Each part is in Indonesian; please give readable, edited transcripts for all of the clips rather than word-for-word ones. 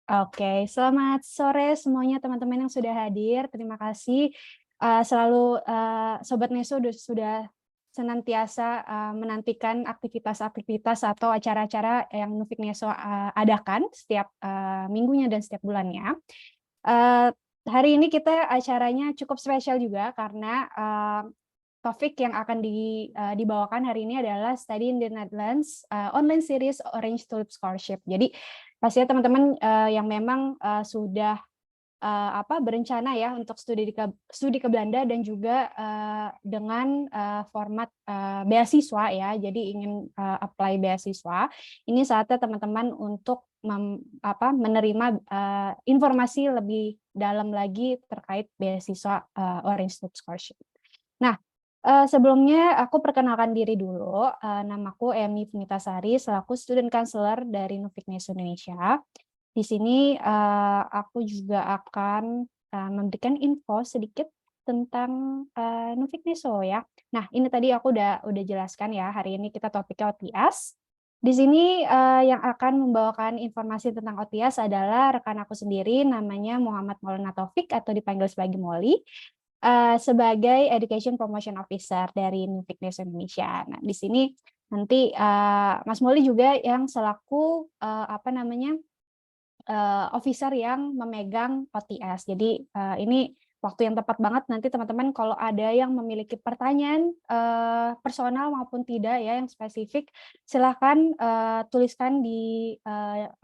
Oke, selamat sore semuanya teman-teman yang sudah hadir. Terima kasih, selalu, Sobat Neso sudah senantiasa, menantikan aktivitas-aktivitas atau acara-acara yang Nufik Neso, adakan setiap, minggunya dan setiap bulannya. Eee, Hari ini kita acaranya cukup spesial juga karena, topik yang akan dibawakan hari ini adalah Study in the Netherlands, online series Orange Tulip Scholarship. Jadi pastinya teman-teman, yang memang, sudah, berencana ya untuk studi ke Belanda dan juga, dengan, format, beasiswa ya, jadi ingin, apply beasiswa, ini saatnya teman-teman untuk menerima, informasi lebih dalam lagi terkait beasiswa, Orange Tulip Scholarship. Nah, sebelumnya aku perkenalkan diri dulu, namaku Emi Pumitasari selaku student counselor dari Nufik Neso Indonesia. Di sini, aku juga akan, memberikan info sedikit tentang, Nufik Neso ya. Nah, ini tadi aku udah jelaskan ya, hari ini kita topiknya OTS. Di sini, yang akan membawakan informasi tentang OTS adalah rekan aku sendiri namanya Muhammad Maulana Taufik atau dipanggil sebagai Molly. Sebagai Education Promotion Officer dari Nufik Neso Indonesia. Nah, di sini nanti, Mas Moli juga yang selaku, officer yang memegang OTS. Jadi, ini waktu yang tepat banget nanti teman-teman kalau ada yang memiliki pertanyaan, personal maupun tidak ya yang spesifik, silahkan, tuliskan di,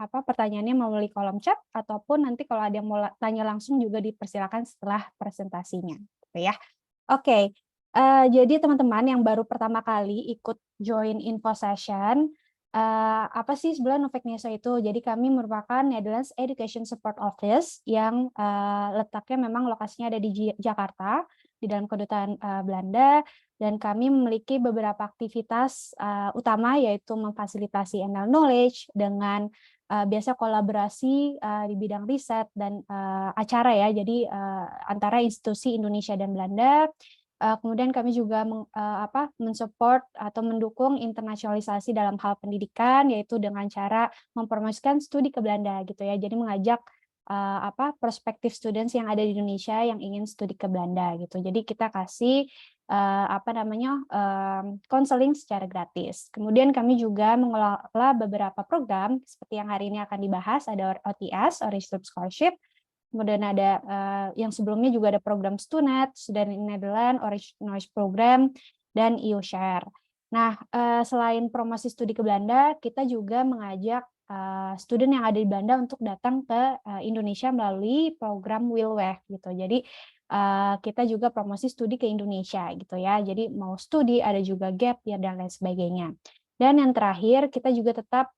pertanyaannya melalui kolom chat ataupun nanti kalau ada yang mau tanya langsung juga dipersilakan setelah presentasinya, gitu ya. Oke, jadi teman-teman yang baru pertama kali ikut join info session, apa sih sebenarnya Nufik Neso itu? Jadi kami merupakan Netherlands Education Support Office yang, letaknya memang lokasinya ada di Jakarta, di dalam kedutaan, Belanda, dan kami memiliki beberapa aktivitas, utama yaitu memfasilitasi ML Knowledge dengan, biasa kolaborasi, di bidang riset dan, acara ya. Jadi, antara institusi Indonesia dan Belanda. Kemudian kami juga men-support atau mendukung internasionalisasi dalam hal pendidikan, yaitu dengan cara mempromosikan studi ke Belanda gitu ya. Jadi mengajak, prospektif students yang ada di Indonesia yang ingin studi ke Belanda gitu. Jadi kita kasih, konseling secara gratis. Kemudian kami juga mengelola beberapa program seperti yang hari ini akan dibahas, ada OTS, Orange Tulip Scholarship. Kemudian ada, yang sebelumnya juga ada program Stunet, Student in Netherlands, Orange Knowledge Program, dan EU-Share. Nah, selain promosi studi ke Belanda, kita juga mengajak, student yang ada di Belanda untuk datang ke, Indonesia melalui program Wilweg gitu. Jadi, kita juga promosi studi ke Indonesia gitu ya. Jadi mau studi, ada juga gap year dan lain sebagainya. Dan yang terakhir kita juga tetap,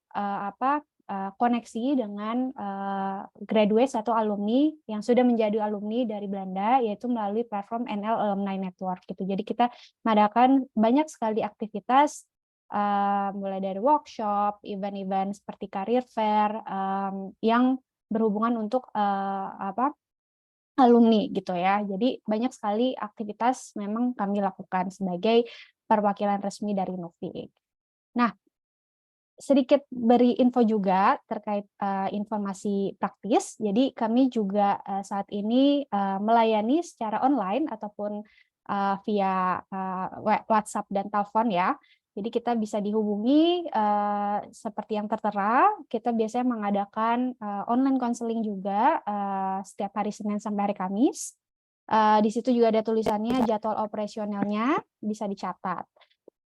koneksi dengan, graduates atau alumni yang sudah menjadi alumni dari Belanda, yaitu melalui platform NL Alumni Network gitu. Jadi kita mengadakan banyak sekali aktivitas, mulai dari workshop, event-event seperti career fair, yang berhubungan untuk, alumni gitu ya. Jadi banyak sekali aktivitas memang kami lakukan sebagai perwakilan resmi dari Nufik. Nah, sedikit beri info juga terkait, informasi praktis. Jadi kami juga, saat ini, melayani secara online ataupun, via, WhatsApp dan telepon ya. Jadi kita bisa dihubungi, seperti yang tertera, kita biasanya mengadakan, online counseling juga, setiap hari Senin sampai hari Kamis. Di situ juga ada tulisannya jadwal operasionalnya, bisa dicatat.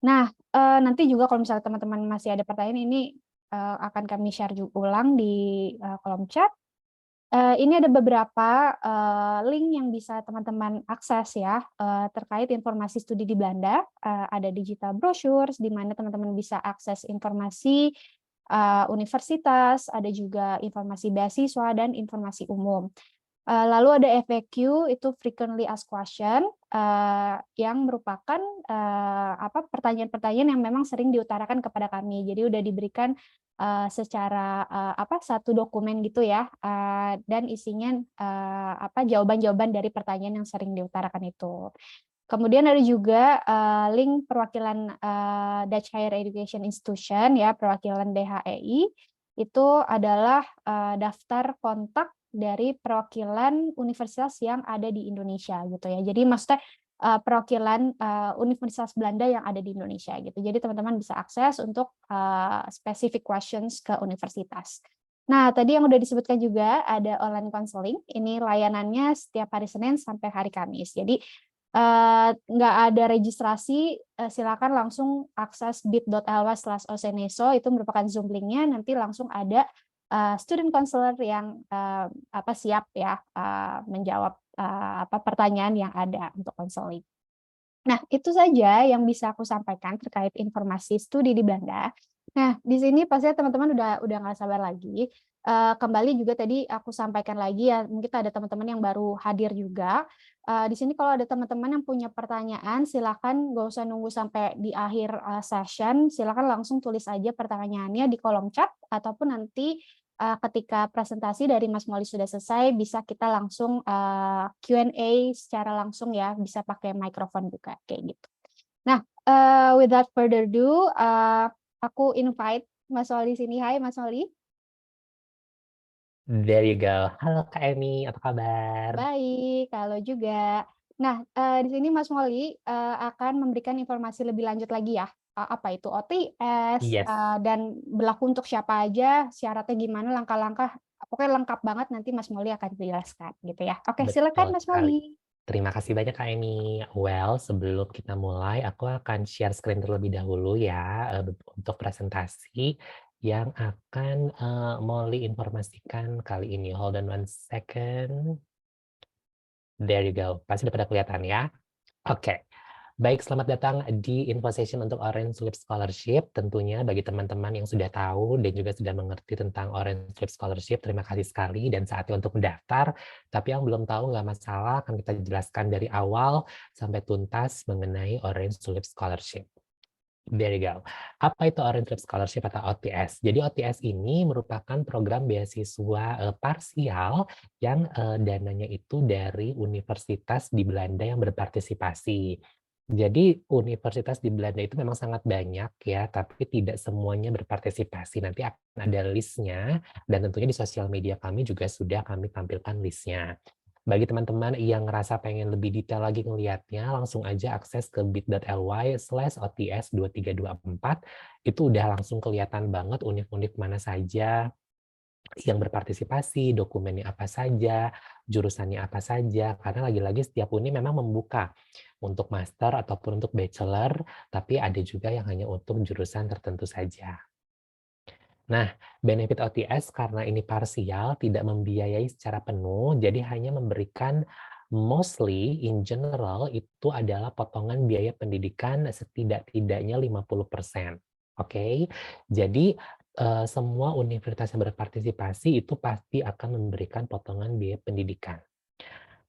Nah, nanti juga kalau misalnya teman-teman masih ada pertanyaan ini, akan kami share ulang di, kolom chat. Ini ada beberapa, link yang bisa teman-teman akses ya, terkait informasi studi di Belanda. Ada digital brochures di mana teman-teman bisa akses informasi, universitas, ada juga informasi beasiswa dan informasi umum. Lalu ada FAQ, itu frequently asked question, yang merupakan, pertanyaan-pertanyaan yang memang sering diutarakan kepada kami. Jadi udah diberikan, secara, satu dokumen gitu ya, dan isinya, jawaban-jawaban dari pertanyaan yang sering diutarakan itu. Kemudian ada juga, link perwakilan, Dutch Higher Education Institution ya, perwakilan DHEI. itu adalah daftar kontak dari perwakilan universitas yang ada di Indonesia gitu ya. Jadi maksudnya perwakilan Universitas Belanda yang ada di Indonesia gitu. Jadi teman-teman bisa akses untuk specific questions ke universitas. Nah, tadi yang udah disebutkan juga ada online counseling. Ini layanannya setiap hari Senin sampai hari Kamis. Jadi nggak ada registrasi, silakan langsung akses bit.ly/oseneso, itu merupakan Zoom link-nya, nanti langsung ada student counselor yang siap ya menjawab pertanyaan yang ada untuk counseling. Nah, itu saja yang bisa aku sampaikan terkait informasi studi di Belanda. Nah, di sini pastinya teman-teman udah nggak sabar lagi. Kembali juga tadi aku sampaikan lagi ya, mungkin ada teman-teman yang baru hadir juga. Di sini kalau ada teman-teman yang punya pertanyaan, silakan nggak usah nunggu sampai di akhir session, silakan langsung tulis aja pertanyaannya di kolom chat, ataupun nanti ketika presentasi dari Mas Moli sudah selesai, bisa kita langsung Q&A secara langsung ya, bisa pakai mikrofon juga, kayak gitu. Nah, without further ado, aku invite Mas Moli sini. Hai Mas Moli. There you go. Halo Kak Emi, apa kabar? Baik, kalau juga. Nah, di sini Mas Moli akan memberikan informasi lebih lanjut lagi ya, apa itu OTS, Yes, dan berlaku untuk siapa aja, syaratnya gimana, langkah-langkah, pokoknya lengkap banget nanti Mas Moli akan jelaskan gitu ya. Oke, silakan betul Mas sekali. Moli. Terima kasih banyak Kak Emi. Well, sebelum kita mulai, aku akan share screen terlebih dahulu ya untuk presentasi yang akan Molly informasikan kali ini. Hold on one second. There you go. Pasti udah pada kelihatan ya. Oke. Baik, selamat datang di info session untuk Orange Tulip Scholarship. Tentunya bagi teman-teman yang sudah tahu dan juga sudah mengerti tentang Orange Tulip Scholarship, terima kasih sekali dan saatnya untuk mendaftar. Tapi yang belum tahu nggak masalah, akan kita jelaskan dari awal sampai tuntas mengenai Orange Tulip Scholarship. There you go. Apa itu Orange Tulip Scholarship atau OTS? Jadi OTS ini merupakan program beasiswa parsial yang dananya itu dari universitas di Belanda yang berpartisipasi. Jadi universitas di Belanda itu memang sangat banyak ya, tapi tidak semuanya berpartisipasi. Nanti akan ada list-nya dan tentunya di sosial media kami juga sudah kami tampilkan list-nya. Bagi teman-teman yang ngerasa pengen lebih detail lagi ngelihatnya, langsung aja akses ke bit.ly/ots2324. Itu udah langsung kelihatan banget univ-univ mana saja yang berpartisipasi, dokumennya apa saja, jurusannya apa saja, karena lagi-lagi setiap uni memang membuka untuk master ataupun untuk bachelor, tapi ada juga yang hanya untuk jurusan tertentu saja. Nah, benefit OTS karena ini parsial, tidak membiayai secara penuh, jadi hanya memberikan mostly in general itu adalah potongan biaya pendidikan setidak-tidaknya 50%. Oke, jadi semua universitas yang berpartisipasi itu pasti akan memberikan potongan biaya pendidikan.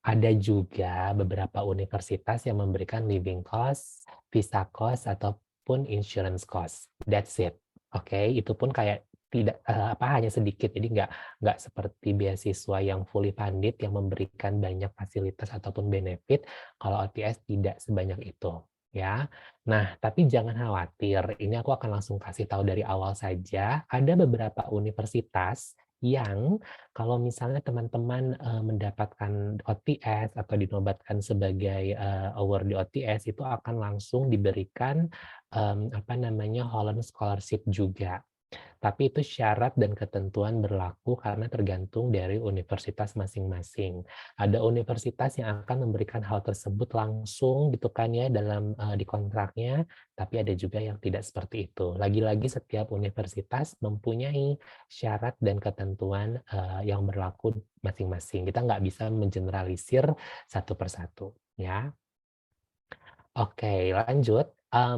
Ada juga beberapa universitas yang memberikan living cost, visa cost, ataupun insurance cost. That's it. Oke, itu pun kayak tidak hanya sedikit. Jadi nggak seperti beasiswa yang fully funded yang memberikan banyak fasilitas ataupun benefit. Kalau OTS tidak sebanyak itu, ya. Nah, tapi jangan khawatir. Ini aku akan langsung kasih tahu dari awal saja. Ada beberapa universitas yang kalau misalnya teman-teman mendapatkan OTS atau dinobatkan sebagai award di OTS, itu akan langsung diberikan Holland Scholarship juga. Tapi itu syarat dan ketentuan berlaku karena tergantung dari universitas masing-masing. Ada universitas yang akan memberikan hal tersebut langsung gitu kan ya dalam di kontraknya, tapi ada juga yang tidak seperti itu. Lagi-lagi setiap universitas mempunyai syarat dan ketentuan yang berlaku masing-masing. Kita nggak bisa mengeneralisir satu persatu ya. Oke, lanjut.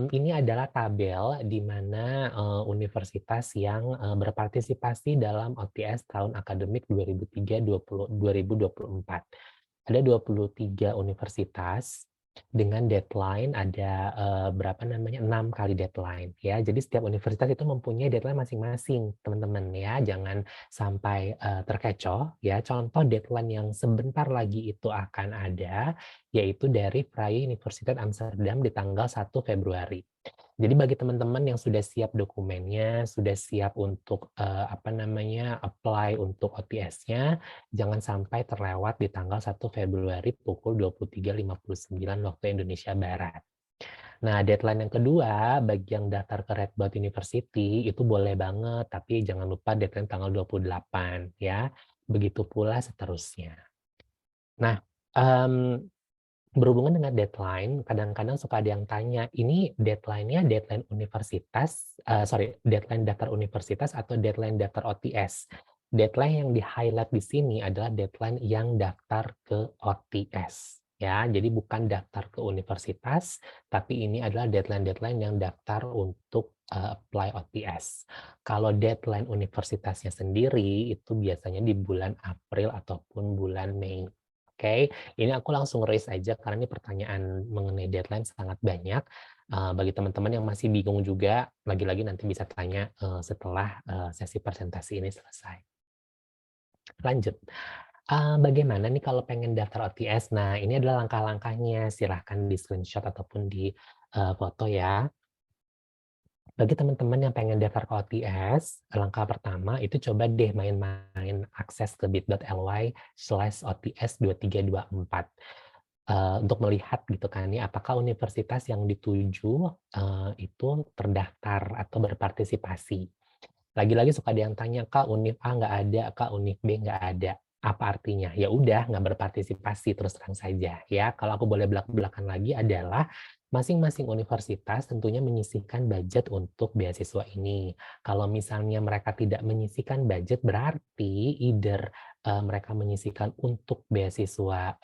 Ini adalah tabel di mana universitas yang berpartisipasi dalam OTS tahun akademik 2023-2024. Ada 23 universitas dengan deadline ada berapa namanya 6 kali deadline ya. Jadi setiap universitas itu mempunyai deadline masing-masing, teman-teman ya. Jangan sampai terkecoh ya. Contoh deadline yang sebentar lagi itu akan ada yaitu dari Vrije Universiteit Amsterdam di tanggal 1 Februari. Jadi bagi teman-teman yang sudah siap dokumennya, sudah siap untuk apply untuk OTS-nya, jangan sampai terlewat di tanggal 1 Februari pukul 23.59 waktu Indonesia Barat. Nah, deadline yang kedua, bagi yang daftar ke Radboud University, itu boleh banget, tapi jangan lupa deadline tanggal 28, ya. Begitu pula seterusnya. Nah, berhubungan dengan deadline, kadang-kadang suka ada yang tanya, ini deadline-nya deadline universitas, deadline daftar universitas atau deadline daftar OTS? Deadline yang di-highlight di sini adalah deadline yang daftar ke OTS. Ya, jadi bukan daftar ke universitas, tapi ini adalah deadline-deadline yang daftar untuk apply OTS. Kalau deadline universitasnya sendiri, itu biasanya di bulan April ataupun bulan Mei. Oke, ini aku langsung raise aja karena ini pertanyaan mengenai deadline sangat banyak. Bagi teman-teman yang masih bingung juga, lagi-lagi nanti bisa tanya setelah sesi presentasi ini selesai. Lanjut. Bagaimana nih kalau pengen daftar OTS? Nah, ini adalah langkah-langkahnya. Silahkan di screenshot ataupun di foto ya. Bagi teman-teman yang pengen daftar ke OTS, langkah pertama itu coba deh main-main akses ke bit.ly/OTS2324 untuk melihat gitu kan ya, apakah universitas yang dituju itu terdaftar atau berpartisipasi. Lagi-lagi suka ada yang tanya, Kak, Univ A nggak ada, Kak, Univ B nggak ada. Apa artinya? Ya udah, nggak berpartisipasi, terus terang saja. Ya, kalau aku boleh belak-belakan lagi adalah masing-masing universitas tentunya menyisihkan budget untuk beasiswa ini. Kalau misalnya mereka tidak menyisihkan budget, berarti either mereka menyisihkan untuk beasiswa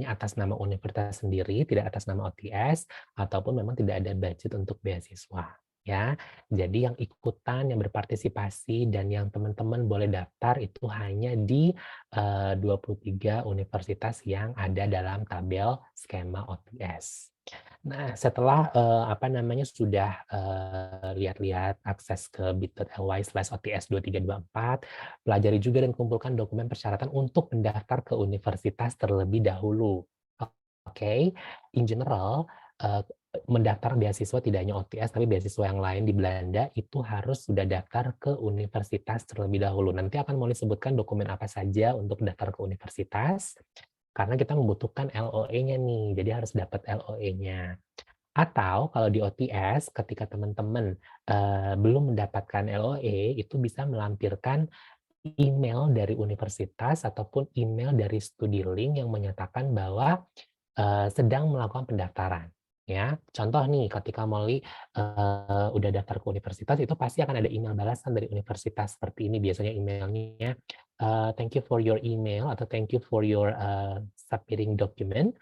atas nama universitas sendiri, tidak atas nama OTS, ataupun memang tidak ada budget untuk beasiswa. Ya, jadi yang ikutan, yang berpartisipasi, dan yang teman-teman boleh daftar itu hanya di 23 universitas yang ada dalam tabel skema OTS. Nah, setelah sudah lihat-lihat akses ke bit.ly/OTS2324, pelajari juga dan kumpulkan dokumen persyaratan untuk mendaftar ke universitas terlebih dahulu. Oke, in general, mendaftar beasiswa tidak hanya OTS, tapi beasiswa yang lain di Belanda itu harus sudah daftar ke universitas terlebih dahulu. Nanti akan mau disebutkan dokumen apa saja untuk daftar ke universitas, karena kita membutuhkan LOE-nya nih, jadi harus dapat LOE-nya. Atau kalau di OTS, ketika teman-teman belum mendapatkan LOE, itu bisa melampirkan email dari universitas ataupun email dari StudiLink yang menyatakan bahwa sedang melakukan pendaftaran. Ya, contoh nih, ketika Molly udah daftar ke universitas, itu pasti akan ada email balasan dari universitas seperti ini. Biasanya emailnya, thank you for your email atau thank you for your submitting document.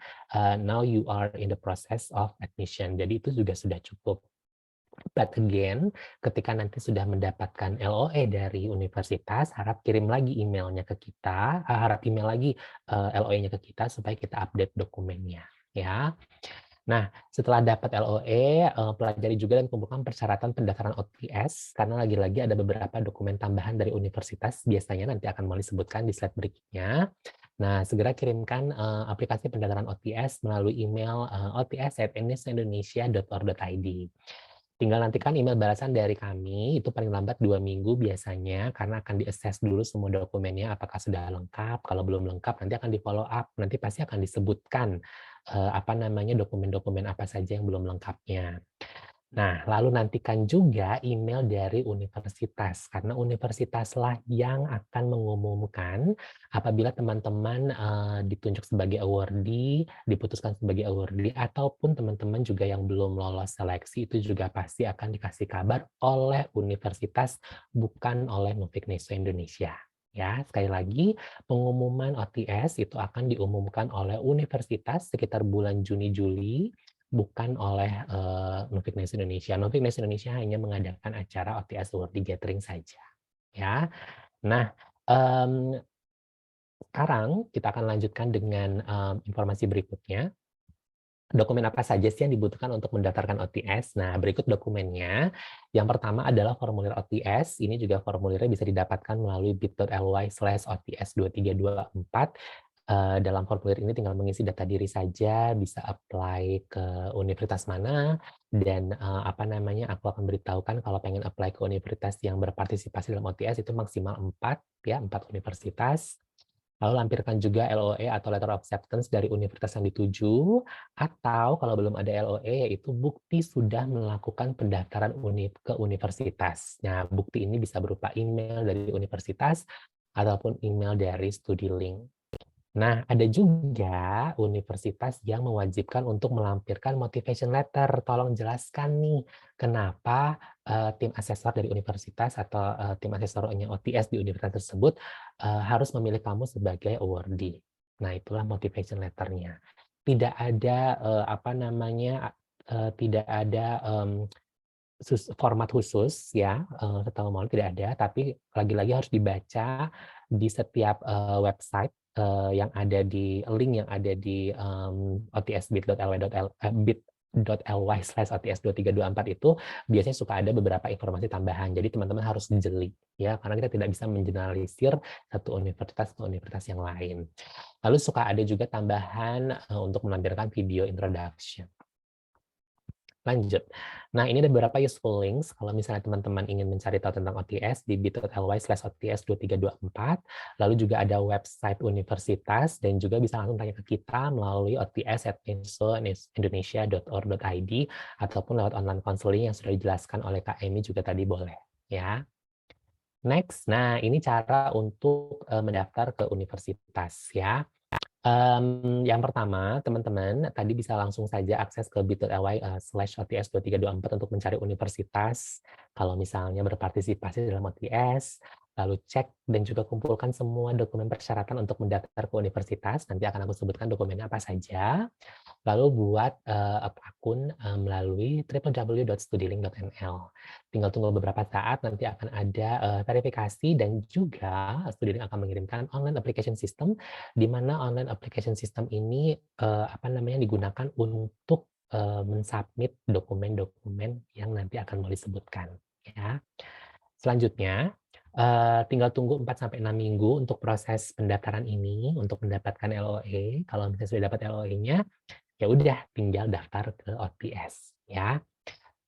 Now you are in the process of admission. Jadi itu juga sudah cukup. But again, ketika nanti sudah mendapatkan LOE dari universitas, harap kirim lagi emailnya ke kita, harap email lagi LOE-nya ke kita supaya kita update dokumennya. Ya. Nah, setelah dapat LOE, pelajari juga dan kumpulkan persyaratan pendaftaran OTS, karena lagi-lagi ada beberapa dokumen tambahan dari universitas, biasanya nanti akan mau disebutkan di slide berikutnya. Nah, segera kirimkan aplikasi pendaftaran OTS melalui email ots@ennisindonesia.or.id. Tinggal nantikan email balasan dari kami, itu paling lambat 2 minggu biasanya, karena akan di-assess dulu semua dokumennya apakah sudah lengkap. Kalau belum lengkap, nanti akan di-follow up, nanti pasti akan disebutkan dokumen-dokumen apa saja yang belum lengkapnya. Nah, lalu nantikan juga email dari universitas, karena universitaslah yang akan mengumumkan apabila teman-teman ditunjuk sebagai awardee, diputuskan sebagai awardee, ataupun teman-teman juga yang belum lolos seleksi, itu juga pasti akan dikasih kabar oleh universitas, bukan oleh Mufikneso Indonesia. Ya, sekali lagi, pengumuman OTS itu akan diumumkan oleh universitas sekitar bulan Juni-Juli, bukan oleh Mufikneso Indonesia. Mufikneso Indonesia hanya mengadakan acara OTS Award Gathering saja. Ya, nah sekarang kita akan lanjutkan dengan informasi berikutnya. Dokumen apa saja sih yang dibutuhkan untuk mendaftarkan OTS? Nah, berikut dokumennya. Yang pertama adalah formulir OTS. Ini juga formulirnya bisa didapatkan melalui bit.ly/OTS2324. Dalam formulir ini tinggal mengisi data diri saja, bisa apply ke universitas mana, dan aku akan beritahukan kalau pengen apply ke universitas yang berpartisipasi dalam OTS itu maksimal 4 ya, 4 universitas. Lalu lampirkan juga LOE atau Letter of Acceptance dari universitas yang dituju, atau kalau belum ada LOE yaitu bukti sudah melakukan pendaftaran ke universitas. Nah, bukti ini bisa berupa email dari universitas ataupun email dari StudiLink. Nah, ada juga universitas yang mewajibkan untuk melampirkan motivation letter. Tolong jelaskan nih, kenapa tim asesor dari universitas atau tim asesornya OTS di universitas tersebut harus memilih kamu sebagai awardee. Nah, itulah motivation letter-nya. Tidak ada tidak ada format khusus ya, setahu mau tidak ada, tapi lagi-lagi harus dibaca di setiap website yang ada di link yang ada di bit.ly/ots2324 itu biasanya suka ada beberapa informasi tambahan. Jadi teman-teman harus jeli ya, karena kita tidak bisa mengeneralisir satu universitas ke universitas yang lain. Lalu suka ada juga tambahan untuk menampilkan video introduction. Lanjut. Nah, ini ada beberapa useful links kalau misalnya teman-teman ingin mencari tahu tentang OTS di bit.ly/ots2324. Lalu juga ada website universitas dan juga bisa langsung tanya ke kita melalui ots@indonesia.or.id ataupun lewat online counseling yang sudah dijelaskan oleh Kak Emi juga tadi boleh, ya. Next, nah ini cara untuk mendaftar ke universitas ya. Yang pertama, teman-teman tadi bisa langsung saja akses ke bit.ly/ots2324 untuk mencari universitas. Kalau misalnya berpartisipasi dalam OTS, lalu cek dan juga kumpulkan semua dokumen persyaratan untuk mendaftar ke universitas. Nanti akan aku sebutkan dokumennya apa saja. Lalu buat akun melalui www.studilink.nl. Tinggal tunggu beberapa saat, nanti akan ada verifikasi dan juga Studilink akan mengirimkan online application system, di mana online application system ini digunakan untuk mensubmit dokumen-dokumen yang nanti akan mau disebutkan. Ya. Selanjutnya, tinggal tunggu 4-6 minggu untuk proses pendaftaran ini, untuk mendapatkan LOE. Kalau misalnya sudah dapat LOE-nya, ya udah tinggal daftar ke OTS ya.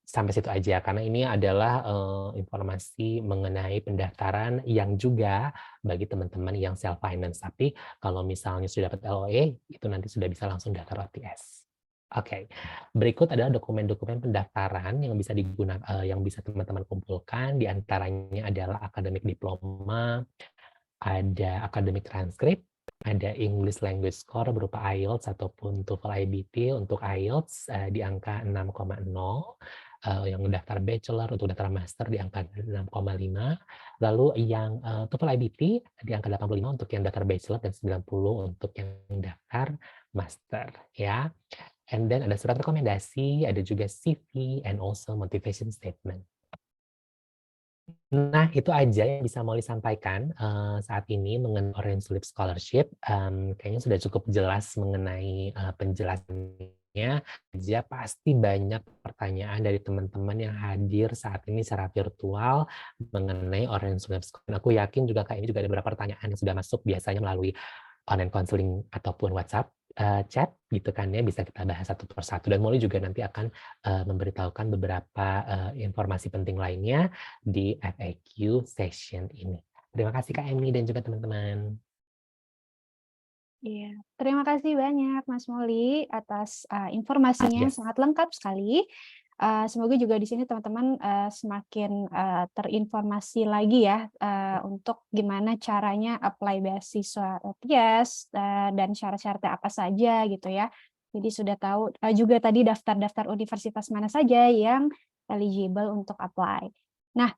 Sampai situ aja karena ini adalah informasi mengenai pendaftaran yang juga bagi teman-teman yang self finance. Tapi kalau misalnya sudah dapat LOE itu nanti sudah bisa langsung daftar OTS. Oke. Berikut adalah dokumen-dokumen pendaftaran yang bisa yang bisa teman-teman kumpulkan, di antaranya adalah akademik diploma, ada akademik transkrip, ada English Language Score berupa IELTS ataupun TOEFL IBT. Untuk IELTS di angka 6,0, yang daftar bachelor, untuk daftar master di angka 6,5, lalu yang TOEFL IBT di angka 85 untuk yang daftar bachelor dan 90 untuk yang daftar master ya. And then ada surat rekomendasi, ada juga CV and also motivation statement. Nah, itu aja yang bisa mau disampaikan saat ini mengenai Orange Tulip Scholarship. Kayaknya sudah cukup jelas mengenai penjelasannya. Ya, pasti banyak pertanyaan dari teman-teman yang hadir saat ini secara virtual mengenai Orange Tulip Scholarship. Aku yakin juga kayak ini juga ada beberapa pertanyaan yang sudah masuk biasanya melalui online counseling ataupun WhatsApp chat gitu kan ya, bisa kita bahas satu persatu, dan Molly juga nanti akan memberitahukan beberapa informasi penting lainnya di FAQ session ini. Terima kasih Kak Emi dan juga teman-teman. Iya, terima kasih banyak Mas Moli atas informasinya yang Yes. sangat lengkap sekali. Semoga juga di sini teman-teman semakin terinformasi lagi ya untuk gimana caranya apply beasiswa OTS dan syarat-syaratnya apa saja gitu ya. Jadi sudah tahu juga tadi daftar-daftar universitas mana saja yang eligible untuk apply. Nah,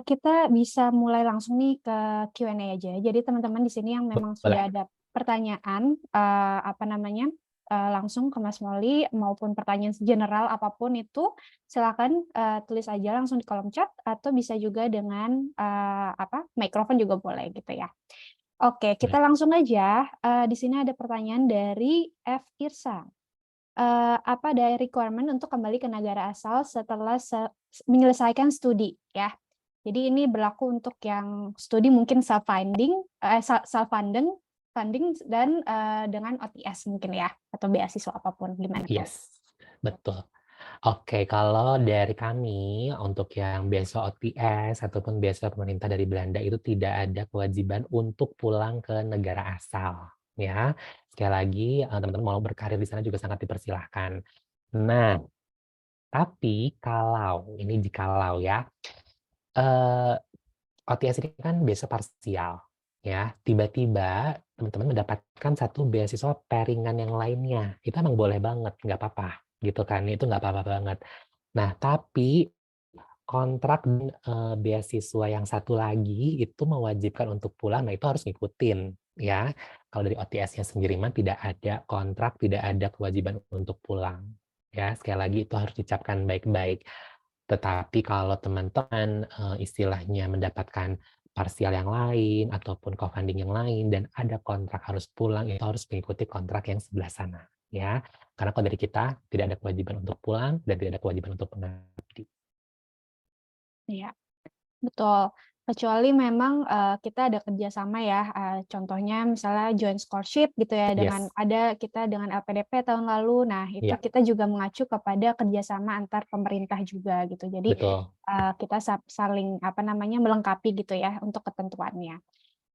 kita bisa mulai langsung nih ke Q&A aja. Jadi teman-teman di sini yang memang Boleh. sudah ada pertanyaan, langsung ke Mas Moli maupun pertanyaan general apapun itu, silakan tulis aja langsung di kolom chat atau bisa juga dengan mikrofon juga boleh gitu ya. Oke, kita Boleh. langsung aja. Di sini ada pertanyaan dari F. Irsa. Apa ada requirement untuk kembali ke negara asal setelah menyelesaikan studi ya? Jadi ini berlaku untuk yang studi mungkin self-funding, funding dan dengan OTS mungkin ya, atau beasiswa apapun, gimana tuh? Yes, betul. Oke, kalau dari kami untuk yang beasiswa OTS ataupun beasiswa pemerintah dari Belanda itu tidak ada kewajiban untuk pulang ke negara asal, ya. Sekali lagi, teman-teman mau berkarir di sana juga sangat dipersilahkan. Nah, tapi kalau, ini jikalau ya, eee, OTS ini kan beasiswa parsial, ya. Tiba-tiba teman-teman mendapatkan satu beasiswa pairing-an yang lainnya, itu emang boleh banget, nggak apa-apa, gitu kan, itu nggak apa-apa banget. Nah, tapi kontrak, beasiswa yang satu lagi itu mewajibkan untuk pulang, nah itu harus ngikutin, ya. Kalau dari OTS-nya sendiri mah tidak ada kontrak, tidak ada kewajiban untuk pulang, ya. Sekali lagi itu harus dicapkan baik-baik. Tetapi kalau teman-teman, istilahnya mendapatkan parsial yang lain ataupun co-funding yang lain dan ada kontrak harus pulang, itu harus mengikuti kontrak yang sebelah sana, ya. Karena kalau dari kita tidak ada kewajiban untuk pulang dan tidak ada kewajiban untuk mengabdi. Iya. Betul, kecuali memang, kita ada kerjasama ya, contohnya misalnya joint scholarship gitu ya, dengan Yes, kita dengan LPDP tahun lalu. Nah, itu iya, kita juga mengacu kepada kerjasama antar pemerintah juga gitu. Jadi, betul. kita saling, apa namanya, melengkapi gitu ya untuk ketentuannya.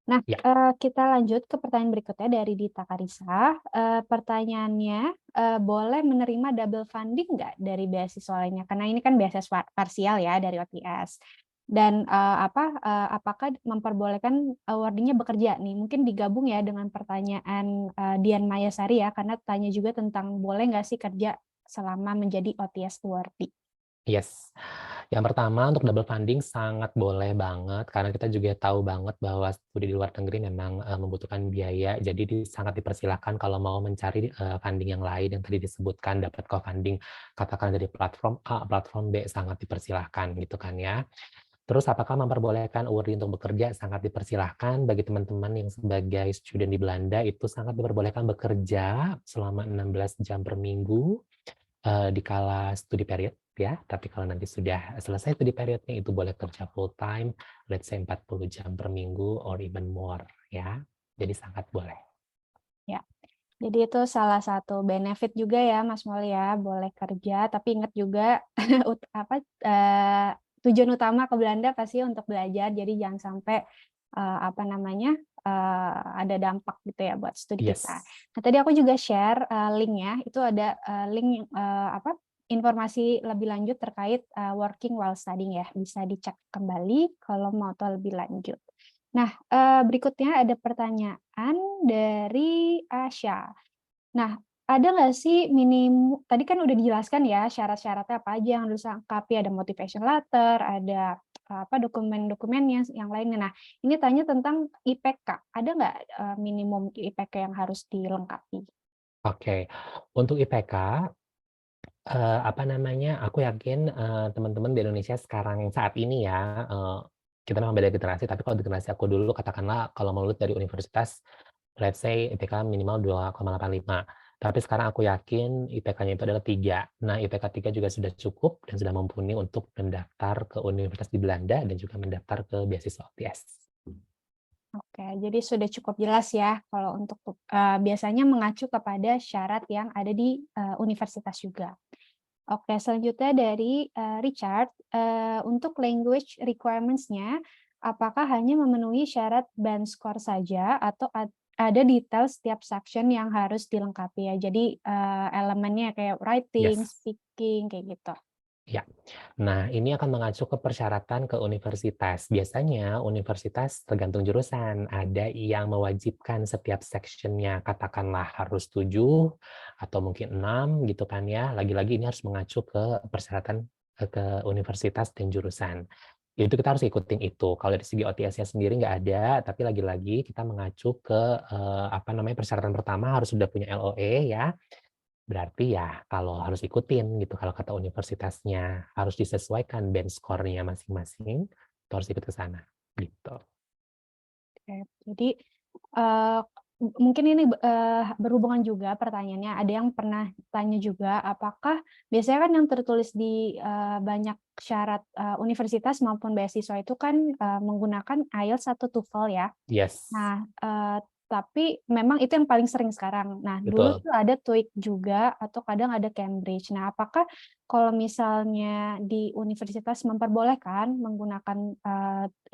Nah, Ya, kita lanjut ke pertanyaan berikutnya dari Dita Karissa, pertanyaannya, boleh menerima double funding nggak dari beasiswa lainnya? Karena ini kan beasiswa parsial ya dari OTS. Dan, apakah memperbolehkan, wording bekerja nih? Mungkin digabung ya dengan pertanyaan, Dian Mayasari ya, karena tanya juga tentang boleh nggak sih kerja selama menjadi OTS worthy? yes. Yang pertama untuk double funding sangat boleh banget, karena kita juga tahu banget bahwa studi di luar negeri memang, membutuhkan biaya. Jadi sangat dipersilahkan kalau mau mencari, funding yang lain yang tadi disebutkan, dapat co-funding, katakan dari platform A, platform B, sangat dipersilahkan gitu kan ya. Terus apakah memperbolehkan URI untuk bekerja? Sangat dipersilahkan bagi teman-teman yang sebagai student di Belanda itu sangat diperbolehkan bekerja selama 16 jam per minggu, di kala studi period ya, tapi kalau nanti sudah selesai studi periodnya itu boleh kerja full time, let's say 40 jam per minggu or even more ya. Jadi sangat boleh. Ya. Jadi itu salah satu benefit juga ya Mas Moli ya, boleh kerja tapi ingat juga tujuan utama ke Belanda pasti untuk belajar, jadi jangan sampai, apa namanya, ada dampak gitu ya buat studi kita. Yes. Nah tadi aku juga share, link-nya, itu ada, link, informasi lebih lanjut terkait, working while studying ya, bisa dicek kembali kalau mau tahu lebih lanjut. Nah, berikutnya ada pertanyaan dari Asya. Nah, ada nggak sih tadi kan udah dijelaskan ya syarat-syaratnya apa aja yang harus dilengkapi, ada motivation letter, ada, dokumen-dokumennya yang lainnya. Nah, ini tanya tentang IPK, ada nggak, minimum IPK yang harus dilengkapi? Oke. Untuk IPK, apa namanya, aku yakin, teman-teman di Indonesia sekarang saat ini ya, kita memang beda generasi, tapi kalau di generasi aku dulu katakanlah kalau mau lulus dari universitas, let's say IPK minimal 2,85. Tapi sekarang aku yakin IPK-nya itu adalah 3. Nah, IPK 3 juga sudah cukup dan sudah mumpuni untuk mendaftar ke universitas di Belanda dan juga mendaftar ke beasiswa OTS. Oke, jadi sudah cukup jelas ya kalau untuk, biasanya mengacu kepada syarat yang ada di, universitas juga. Oke, selanjutnya dari, Richard, untuk language requirements-nya, apakah hanya memenuhi syarat band score saja atau ada detail setiap section yang harus dilengkapi ya? Jadi, elemennya kayak writing, Yes. speaking, kayak gitu. Ya. Nah, ini akan mengacu ke persyaratan ke universitas. Biasanya universitas tergantung jurusan. Ada yang mewajibkan setiap sectionnya, katakanlah harus 7 atau mungkin 6 gitu kan ya. Lagi-lagi ini harus mengacu ke persyaratan ke universitas dan jurusan. Itu kita harus ikutin itu. Kalau dari segi OTS-nya sendiri nggak ada, tapi lagi-lagi kita mengacu ke apa namanya persyaratan pertama harus sudah punya LOE ya. Berarti ya kalau harus ikutin gitu, kalau kata universitasnya harus disesuaikan band score-nya masing-masing, itu harus ikut ke sana, gitu. Oke, jadi, eee, mungkin ini, berhubungan juga pertanyaannya, ada yang pernah tanya juga, apakah biasanya kan yang tertulis di, banyak syarat, universitas maupun beasiswa itu kan, menggunakan IELTS atau TOEFL ya. Yes. Nah, tapi memang itu yang paling sering sekarang. Nah, dulu Betul. tuh ada TOEIC juga atau kadang ada Cambridge. Nah, apakah kalau misalnya di universitas memperbolehkan menggunakan,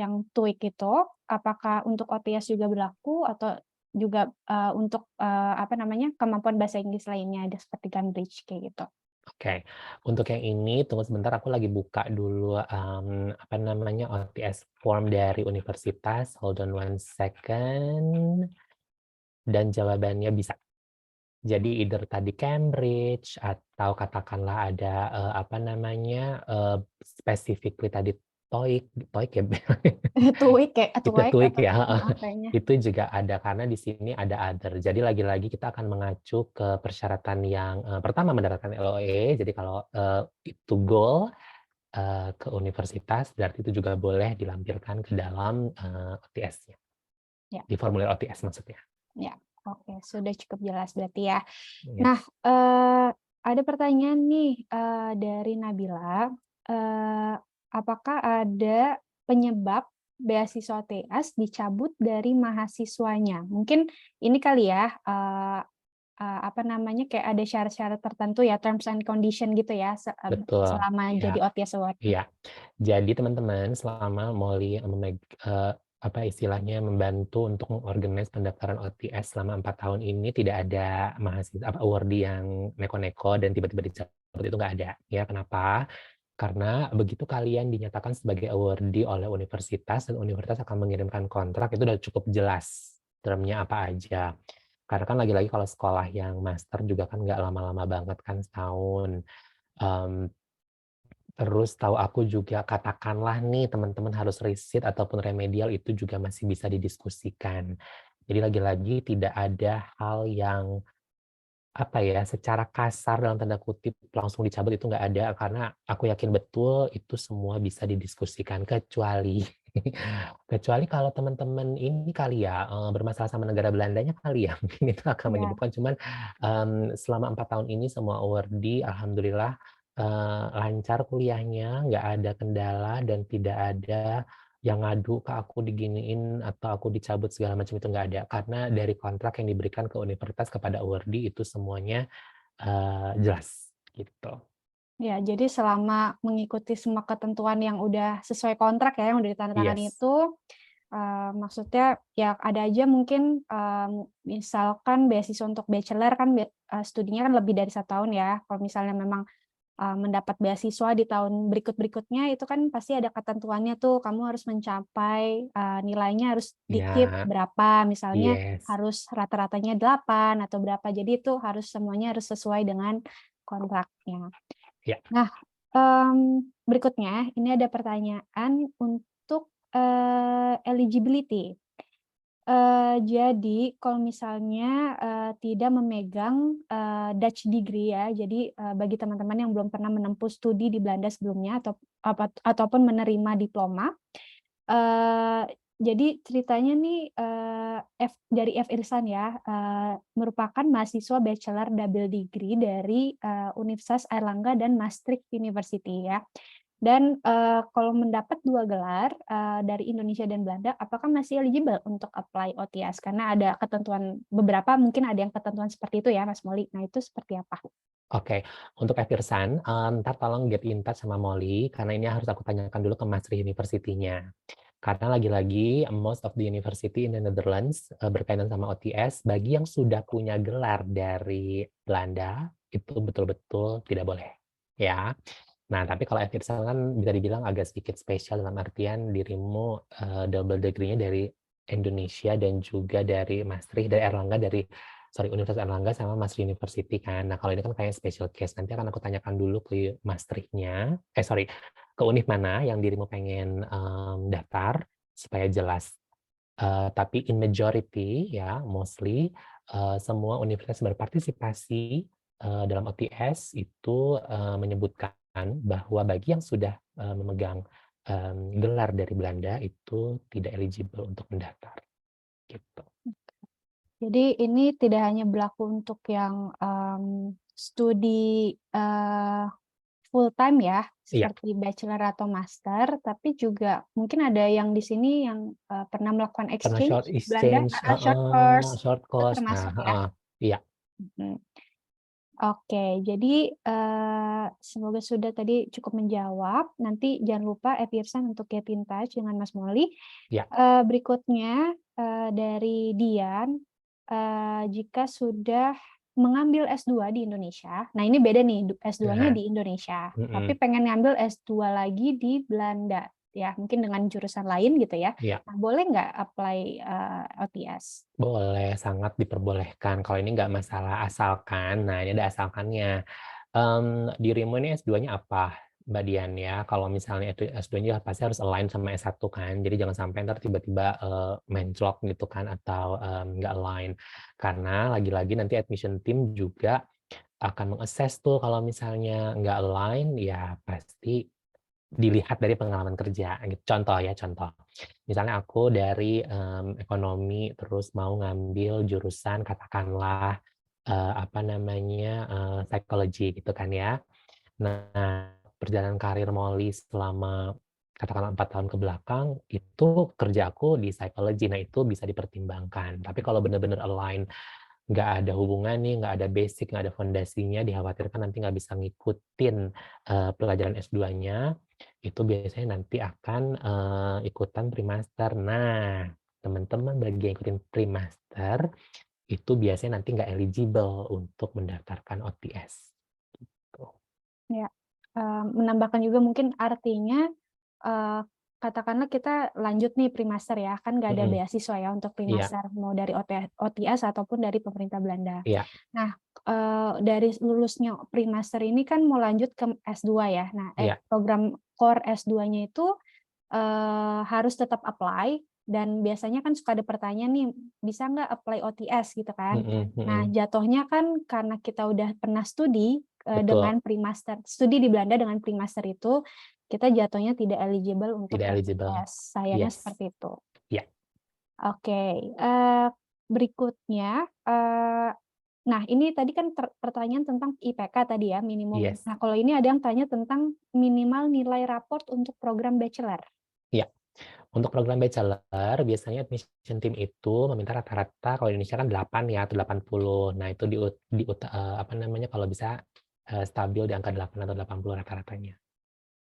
yang TOEIC itu, apakah untuk OTS juga berlaku atau juga, untuk, apa namanya, kemampuan bahasa Inggris lainnya ada seperti Cambridge kayak gitu? Oke, untuk yang ini tunggu sebentar aku lagi buka dulu, apa namanya, OTS form dari universitas, hold on one second, dan jawabannya bisa. Jadi either tadi Cambridge atau katakanlah ada, apa namanya, specifically tadi TOEIC ya? TOEIC ya Itu TOEIC TOEIC atau ya, heeh. heeh, kayaknya. Itu juga ada karena di sini ada other. Jadi lagi-lagi kita akan mengacu ke persyaratan yang, pertama mendapatkan LOE. Jadi kalau, itu goal, ke universitas berarti itu juga boleh dilampirkan ke dalam, OTS-nya, Ya. di formulir OTS maksudnya. Ya, oke, sudah cukup jelas berarti ya. Ya, Nah, ada pertanyaan nih, dari Nabila, apakah ada penyebab beasiswa TS dicabut dari mahasiswanya? Mungkin ini kali ya, apa namanya, kayak ada syarat-syarat tertentu ya, terms and condition gitu ya, betul. selama Ya, jadi OTS award. iya. Jadi teman-teman selama Molly apa istilahnya, membantu untuk mengorganize pendaftaran OTS selama 4 tahun ini tidak ada mahasiswa apa, awardee yang neko-neko dan tiba-tiba dicabut, itu nggak ada. Ya, kenapa? Karena begitu kalian dinyatakan sebagai awardee oleh universitas dan universitas akan mengirimkan kontrak, itu udah cukup jelas termnya apa aja. Karena kan lagi-lagi kalau sekolah yang master juga kan nggak lama-lama banget kan, setahun. Mmm, Terus tahu aku juga katakanlah nih teman-teman harus riset ataupun remedial itu juga masih bisa didiskusikan. Jadi lagi-lagi tidak ada hal yang, apa ya, secara kasar dalam tanda kutip langsung dicabut itu nggak ada, karena aku yakin betul itu semua bisa didiskusikan kecuali kecuali kalau teman-teman ini kali ya, bermasalah sama negara Belandanya kali ya, mungkin itu akan Ya. menyebabkan. Cuman, selama 4 tahun ini semua awardee alhamdulillah, lancar kuliahnya, nggak ada kendala dan tidak ada yang ngadu ke aku diginiin atau aku dicabut segala macam, itu nggak ada. Karena dari kontrak yang diberikan ke universitas kepada awardee itu semuanya, jelas, gitu. Ya, jadi selama mengikuti semua ketentuan yang udah sesuai kontrak ya, yang udah ditandatangani Yes, itu, maksudnya ya ada aja mungkin, misalkan beasiswa untuk bachelor kan studinya kan lebih dari 1 tahun ya. Kalau misalnya memang, mendapat beasiswa di tahun berikut-berikutnya itu kan pasti ada ketentuannya tuh, kamu harus mencapai, nilainya harus di-keep ya, berapa, misalnya yes, harus rata-ratanya 8 atau berapa. Jadi itu harus semuanya harus sesuai dengan kontraknya. ya, Nah, berikutnya ini ada pertanyaan untuk, eligibility. Jadi kalau misalnya, tidak memegang, Dutch degree ya, jadi, bagi teman-teman yang belum pernah menempuh studi di Belanda sebelumnya ataupun menerima diploma, Eee, jadi ceritanya nih, dari F. Irsan ya, merupakan mahasiswa bachelor double degree dari, Universitas Airlangga dan Maastricht University ya. Dan, kalau mendapat 2 gelar, dari Indonesia dan Belanda, apakah masih eligible untuk apply OTS? Karena ada ketentuan beberapa mungkin ada yang ketentuan seperti itu ya, Mas Moli. Nah, itu seperti apa? oke. Untuk Evirsan, entar tolong get in touch sama Molly, karena ini harus aku tanyakan dulu ke Mastery University-nya. Karena lagi-lagi most of the university in the Netherlands, berkaitan sama OTS, bagi yang sudah punya gelar dari Belanda, itu betul-betul tidak boleh, ya. Nah, tapi kalau Evirsan kan bisa dibilang agak sedikit spesial dalam artian dirimu, double degree-nya dari Indonesia dan juga dari Maastricht, dari Erlangga, Universitas Erlangga sama Maastricht University kan. Nah, kalau ini kan kayak special case, nanti akan aku tanyakan dulu ke Maastricht-nya, ke univ mana yang dirimu pengen, daftar supaya jelas. Tapi in majority ya, mostly, semua universitas berpartisipasi, dalam OTS itu, menyebutkan bahwa bagi yang sudah, memegang, gelar dari Belanda itu tidak eligible untuk mendaftar, gitu. Jadi ini tidak hanya berlaku untuk yang, studi, full time ya, Iya, seperti bachelor atau master, tapi juga mungkin ada yang di sini yang, pernah melakukan pernah exchange short di Belanda exchange, short heeh, course, short itu course, nah, termasuk ya? heeh, iya, Mhm. Oke, jadi, semoga sudah tadi cukup menjawab. Nanti jangan lupa Pearson untuk get in touch dengan Mas Mouly. iya, Berikutnya, dari Dian, jika sudah mengambil S2 di Indonesia, nah ini beda nih, S2-nya nah, di Indonesia, tapi mhm, pengen ngambil S2 lagi di Belanda, ya mungkin dengan jurusan lain gitu ya. iya. Nah, boleh nggak apply, OTS? Boleh, sangat diperbolehkan. Kalau ini nggak masalah asalkan, nah ini ada asalkannya. Dirimu ini S2-nya apa, Mbak Dian ya? Kalau misalnya itu S2-nya pasti harus align sama S1 kan. Jadi jangan sampai ntar tiba-tiba menclok gitu kan atau nggak align. Karena lagi-lagi nanti admission team juga akan meng-assess tuh kalau misalnya nggak align, ya pasti dilihat dari pengalaman kerja gitu. Contoh ya, contoh. Misalnya aku dari, ekonomi terus mau ngambil jurusan katakanlah, apa namanya, psychology gitu kan ya. Nah, perjalanan karir Molly selama katakanlah 4 tahun ke belakang, itu kerja aku di psychology. Nah, itu bisa dipertimbangkan. Tapi kalau benar-benar align, nggak ada hubungan nih, nggak ada basic, nggak ada fondasinya, dikhawatirkan nanti nggak bisa ngikutin, pelajaran S2-nya, itu biasanya nanti akan, ikutan pre-master. Nah, teman-teman bagi yang ikutin pre-master, itu biasanya nanti nggak eligible untuk mendaftarkan OTS, gitu. Ya, menambahkan juga mungkin artinya, katakanlah kita lanjut nih pre-master ya, kan nggak ada Mhm, beasiswa ya untuk iya, pre-master, mau dari OTS ataupun dari pemerintah Belanda. iya, Nah, dari lulusnya pre-master ini kan mau lanjut ke S2 ya. Nah, iya, program core S2-nya itu, harus tetap apply dan biasanya kan suka ada pertanyaan nih, bisa nggak apply OTS gitu kan. mhm, Nah, mhm, jatuhnya kan karena kita udah pernah studi, betul, dengan pre-master studi di Belanda dengan pre-master itu, kita jatuhnya tidak eligible untuk tidak eligible. OTS, sayangnya Yes, seperti itu. iya, Oke, berikutnya, nah ini tadi kan pertanyaan tentang IPK tadi ya, minimum. yes, Nah, kalau ini ada yang tanya tentang minimal nilai raport untuk program bachelor. iya. Untuk program bachelor, biasanya admission team itu meminta rata-rata kalau di Indonesia kan 8 ya, atau 80. Nah, itu apa namanya, kalau bisa, stabil di angka 8 atau 80 rata-ratanya.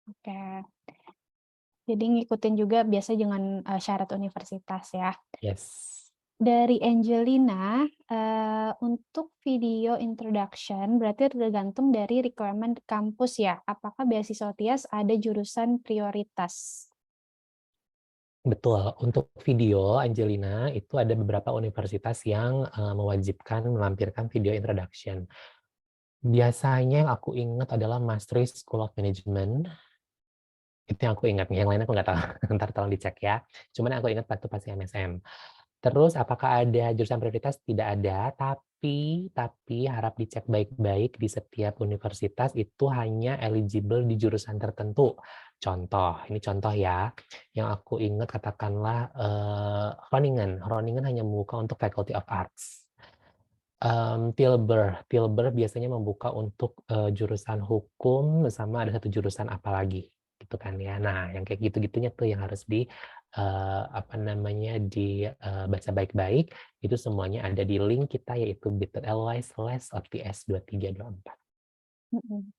Oke, jadi ngikutin juga biasa dengan, syarat universitas ya. Yes. Dari Angelina, untuk video introduction berarti tergantung dari requirement kampus ya? Apakah beasiswa TIAS ada jurusan prioritas? Betul, untuk video Angelina, itu ada beberapa universitas yang, mewajibkan melampirkan video introduction. Biasanya yang aku ingat adalah Maastricht School of Management, itu yang aku ingat, yang lainnya aku nggak tahu, entar tolong dicek ya. Cuman yang aku ingat waktu pas MSM. Terus apakah ada jurusan prioritas? Tidak ada, tapi harap dicek baik-baik di setiap universitas itu hanya eligible di jurusan tertentu. Contoh, ini contoh ya, yang aku ingat katakanlah, Groningen hanya membuka untuk Faculty of Arts. Tilburg biasanya membuka untuk, jurusan hukum sama ada satu jurusan apa lagi, gitu kan ya. Nah, yang kayak gitu-gitunya tuh yang harus apa namanya, baca baik-baik, itu semuanya ada di link kita yaitu bit.ly/OTS2324. Mhm.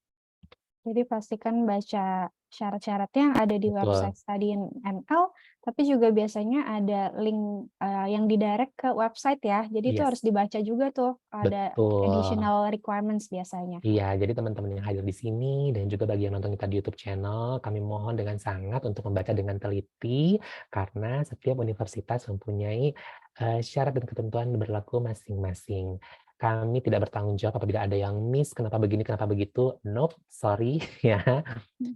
Jadi pastikan baca syarat-syaratnya yang ada di Betul, website Studying ML, tapi juga biasanya ada link, yang di-direct ke website ya. Jadi itu harus yes, dibaca juga tuh, ada betul. additional requirements biasanya. Iya, jadi teman-teman yang hadir di sini dan juga bagi yang nonton kita di YouTube channel, kami mohon dengan sangat untuk membaca dengan teliti karena setiap universitas mempunyai syarat dan ketentuan berlaku masing-masing. Kami tidak bertanggung jawab apabila ada yang miss, kenapa begini, kenapa begitu. Nope, sorry ya.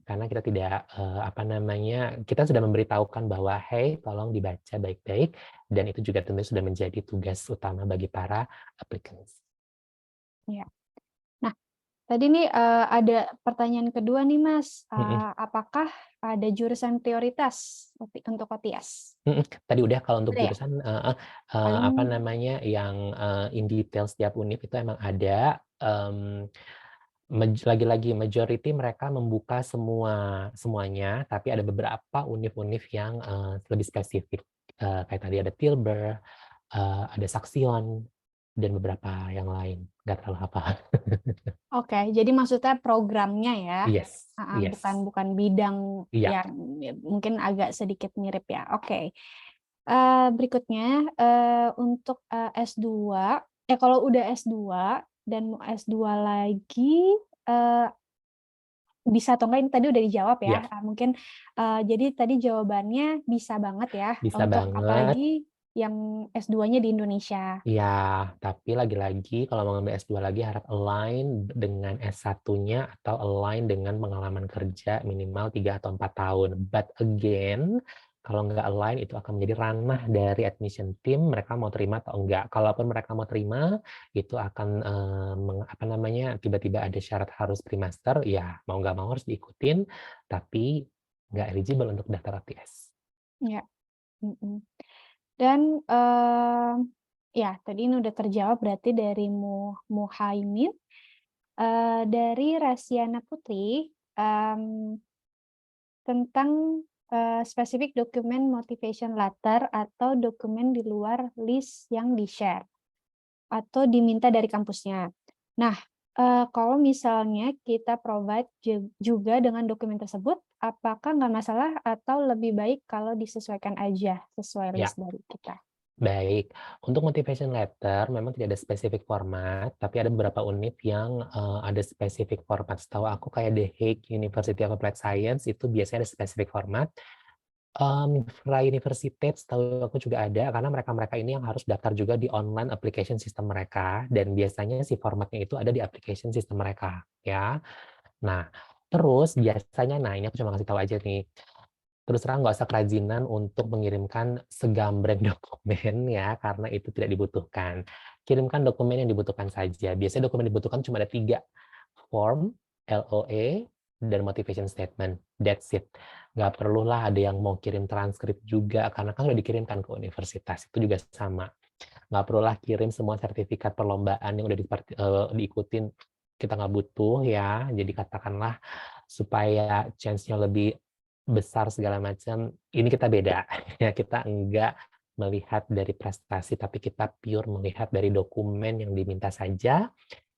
Karena kita tidak apa namanya, kita sudah memberitahukan bahwa hey, tolong dibaca baik-baik dan itu juga tentu sudah menjadi tugas utama bagi para applicants. Iya. Nah, tadi nih, ada pertanyaan kedua nih, Mas, Mm-mm. apakah ada jurusan prioritas untuk OTS? Mhm, tadi udah kalau untuk Udah ya? jurusan heeh, apa Paling namanya, yang, in detail setiap univ itu emang ada, lagi-lagi majority mereka membuka semuanya, tapi ada beberapa univ-univ yang lebih spesifik. Kayak tadi ada Tilburg, ada Saxion, dan beberapa yang lain. Nggak terlalu hafal. Oke, jadi maksudnya programnya ya, Yes, bukan yes. bukan bidang Iya, yang mungkin agak sedikit mirip ya. Oke. Berikutnya untuk S2, kalau udah S2 dan mau S2 lagi, bisa atau enggak ini tadi udah dijawab ya. iya, Mungkin jadi tadi jawabannya bisa banget ya, bisa untuk banget. apalagi yang S2-nya di Indonesia. Iya, tapi lagi-lagi kalau mau ngambil S2 lagi harap align dengan S1-nya atau align dengan pengalaman kerja minimal 3 atau 4 tahun. But again, kalau nggak align itu akan menjadi ranah dari admission team, mereka mau terima atau enggak. Kalaupun mereka mau terima, itu akan tiba-tiba ada syarat harus pre-master, ya mau nggak mau harus diikutin, tapi nggak eligible untuk daftar ATS. Ya. Dan ya tadi ini udah terjawab berarti dari Muhaimin. Dari Rasiana Putri, tentang spesifik dokumen motivation letter atau dokumen di luar list yang di-share atau diminta dari kampusnya. Nah, kalau misalnya kita provide juga dengan dokumen tersebut, apakah nggak masalah atau lebih baik kalau disesuaikan aja sesuai Ya. list dari kita? Baik, untuk motivation letter memang tidak ada spesifik format, tapi ada beberapa univ yang ada spesifik format. Setahu aku kayak The Hague University of Applied Science itu biasanya ada spesifik format. Vrije Universiteit setahu aku juga ada, karena mereka-mereka ini yang harus daftar juga di online application system mereka, dan biasanya si formatnya itu ada di application system mereka, ya. Nah, terus biasanya, nah ini aku cuma kasih tahu aja nih, terus terang nggak usah kerajinan untuk mengirimkan segambreng dokumen ya, karena itu tidak dibutuhkan. Kirimkan dokumen yang dibutuhkan saja. Biasanya dokumen dibutuhkan cuma ada 3. Form, LOA, dan motivation statement. That's it. Nggak perlulah ada yang mau kirim transkrip juga, karena kan sudah dikirimkan ke universitas. Itu juga sama. Nggak perlulah kirim semua sertifikat perlombaan yang udah diikutin. Kita nggak butuh ya. Jadi katakanlah supaya chance-nya lebih besar segala macam, ini kita beda. Ya, kita enggak melihat dari prestasi, tapi kita pure melihat dari dokumen yang diminta saja,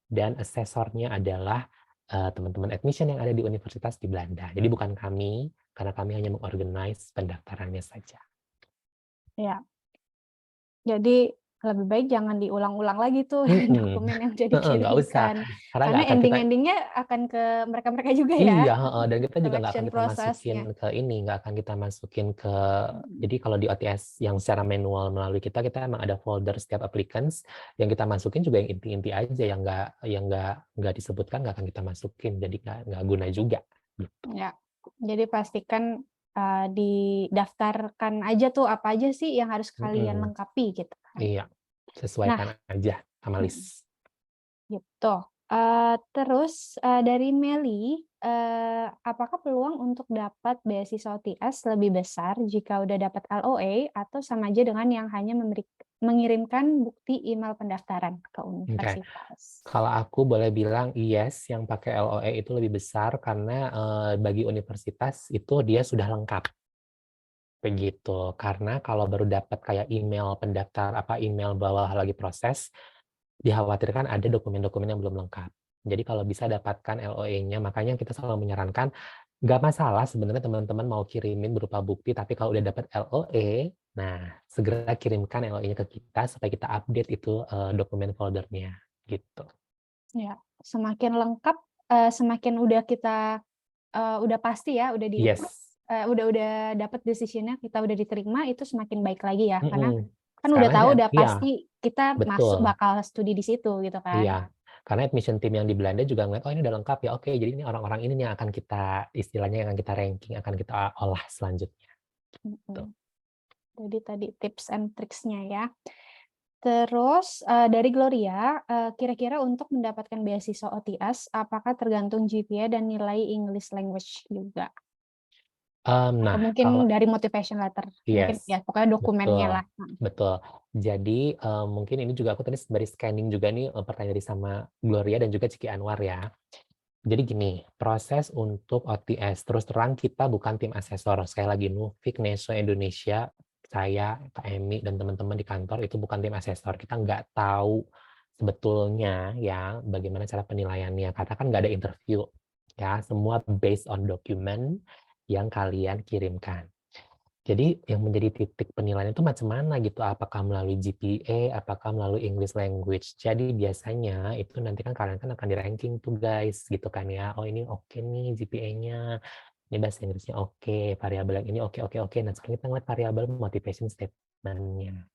dan asesornya adalah teman-teman admission yang ada di universitas di Belanda. Jadi bukan kami, karena kami hanya mengorganize pendaftarannya saja. Ya, jadi lebih baik jangan diulang-ulang lagi tuh dokumen yang udah Nggak usah, dikirimkan. karena nggak Karena akan kita. ending-endingnya akan ke mereka-mereka juga ya, Iya, dan kita juga nggak akan selection kita masukin prosesnya. ke ini, nggak akan kita masukin ke, jadi kalau di OTS yang secara manual melalui kita emang ada folder setiap applicants, yang kita masukin juga yang inti-inti aja, yang nggak disebutkan nggak akan kita masukin, jadi nggak guna juga. Gitu. Ya, jadi pastikan didaftarkan aja tuh apa aja sih yang harus kalian lengkapi gitu kan. Iya, Nah, sesuaikan aja sama list. gitu. Terus dari Meli, apakah peluang untuk dapat beasiswa OTS lebih besar jika udah dapat LOA atau sama aja dengan yang hanya mengirimkan bukti email pendaftaran ke Oke. universitas? Kalau aku boleh bilang yes, yang pakai LOE itu lebih besar karena bagi universitas itu dia sudah lengkap. Begitu. Karena kalau baru dapat kayak email pendaftar, email bahwa lagi proses, dikhawatirkan ada dokumen-dokumen yang belum lengkap. Jadi kalau bisa dapatkan LOE-nya, makanya kita selalu menyarankan, nggak masalah sebenarnya teman-teman mau kirimin berupa bukti, tapi kalau udah dapat LOE, nah segera kirimkan LOE-nya ke kita supaya kita update itu dokumen foldernya. Gitu. Ya, semakin lengkap, semakin udah kita udah pasti ya, udah Yes. udah dapat decision-nya, kita udah diterima, itu semakin baik lagi ya, karena kan udah Karena tahu, ya, udah iya, pasti kita masuk betul. bakal studi di situ gitu kan. Iya, karena admission team yang di Belanda juga ngeliat, oh ini udah lengkap ya, oke, jadi ini orang-orang ini nih yang akan kita, istilahnya yang akan kita ranking, akan kita olah selanjutnya. Tuh. Jadi tadi tips and triks-nya ya. Terus dari Gloria, kira-kira untuk mendapatkan beasiswa OTS, apakah tergantung GPA dan nilai English language juga? Atau Nah, kalau mungkin dari motivation letter? Mungkin yes, ya pokoknya dokumennya betul, lah. betul. Jadi mungkin ini juga aku tadi dari scanning juga nih pertanyaan dari sama Gloria dan juga Ciki Anwar ya. Jadi gini, proses untuk OTS, terus terang kita bukan tim asesor. Sekali lagi, Nufik Neso Indonesia, saya, Kak Emi, dan teman-teman di kantor itu bukan tim asesor. Kita nggak tahu sebetulnya ya bagaimana cara penilaiannya, karena kan nggak ada interview. Ya, semua based on dokumen yang kalian kirimkan. Jadi yang menjadi titik penilaian itu macam mana gitu, apakah melalui GPA, apakah melalui English language. Jadi biasanya itu nanti kan kalian kan akan di-ranking tuh guys, gitu kan ya. Oh ini oke nih GPA-nya, ini bahasa Inggrisnya oke, variabel yang ini oke, oke, oke. Nah sekarang kita ngeliat variabel motivation statement-nya.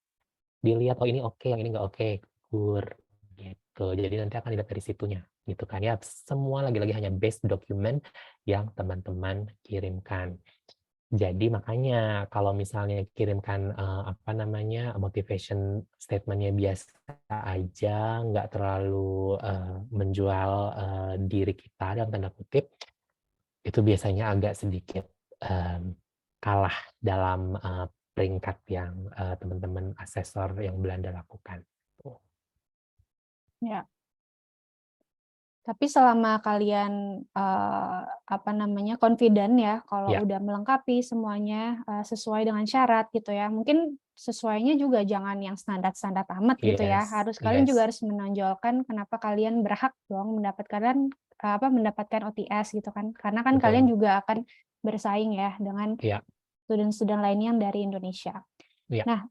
Dilihat, oh ini oke, yang ini nggak oke, gugur. Gitu. Jadi nanti akan dilihat dari situnya, gitu kan ya. Semua lagi-lagi hanya based dokumen yang teman-teman kirimkan. Jadi makanya kalau misalnya kirimkan, apa namanya, motivation statement-nya biasa aja, nggak terlalu, menjual, diri kita dalam tanda kutip, itu biasanya agak sedikit, kalah dalam, peringkat yang, teman-teman asesor yang Belanda lakukan. Tuh. Ya. Tapi selama kalian, apa namanya, confident ya, kalau Ya, udah melengkapi semuanya, sesuai dengan syarat gitu ya, mungkin sesuainya juga jangan yang standar-standar amat gitu ya, yes, kalian juga yes, harus menonjolkan kenapa kalian berhak dong mendapatkan OTS gitu kan. Karena kan kalian betul. juga akan bersaing ya dengan Iya, student-student lainnya yang dari Indonesia. iya, Nah,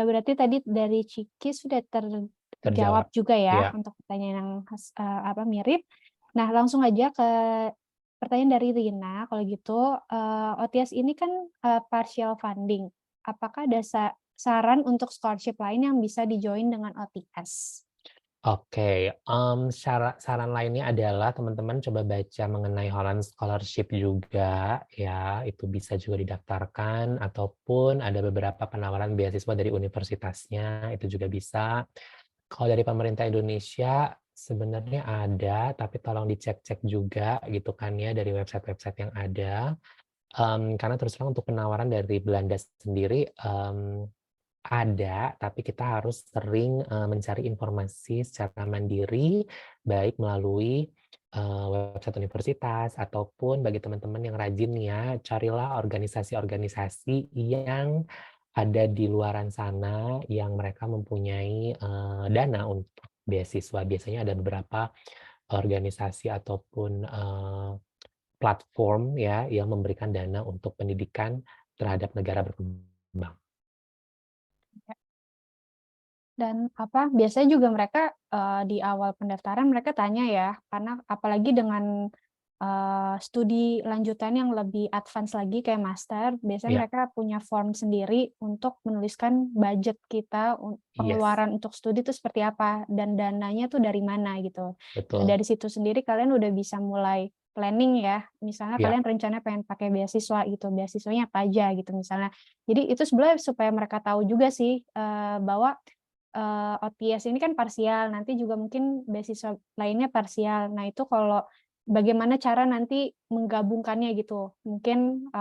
berarti tadi dari Ciki sudah terjawab. terjawab juga ya Iya, untuk pertanyaan yang mirip. Nah, langsung aja ke pertanyaan dari Rina, kalau gitu, OTS ini kan, partial funding. Apakah ada saran untuk scholarship lain yang bisa di-join dengan OTS? oke, saran lainnya adalah teman-teman coba baca mengenai Holland Scholarship juga ya, itu bisa juga didaftarkan ataupun ada beberapa penawaran beasiswa dari universitasnya, itu juga bisa. Kalau dari pemerintah Indonesia sebenarnya ada, tapi tolong dicek-cek juga gitu kan ya dari website-website yang ada, karena terus terang untuk penawaran dari Belanda sendiri, ada, tapi kita harus sering, mencari informasi secara mandiri, baik melalui, website universitas ataupun bagi teman-teman yang rajin ya, carilah organisasi-organisasi yang ada di luaran sana yang mereka mempunyai, dana untuk beasiswa. Biasanya ada beberapa organisasi ataupun, platform ya yang memberikan dana untuk pendidikan terhadap negara berkembang. Dan biasanya juga mereka, di awal pendaftaran mereka tanya ya, karena apalagi dengan, studi lanjutan yang lebih advance lagi kayak master, biasanya Iya, mereka punya form sendiri untuk menuliskan budget kita, yes, pengeluaran untuk studi itu seperti apa, dan dananya tuh dari mana gitu. Nah, betul. dari situ sendiri kalian udah bisa mulai planning ya, misalnya Iya, kalian rencana pengen pakai beasiswa gitu, beasiswanya apa aja gitu misalnya. Jadi itu sebenarnya supaya mereka tahu juga sih, bahwa OTS ini kan parsial, nanti juga mungkin beasiswa lainnya parsial. Nah, itu kalau bagaimana cara nanti menggabungkannya gitu. Mungkin,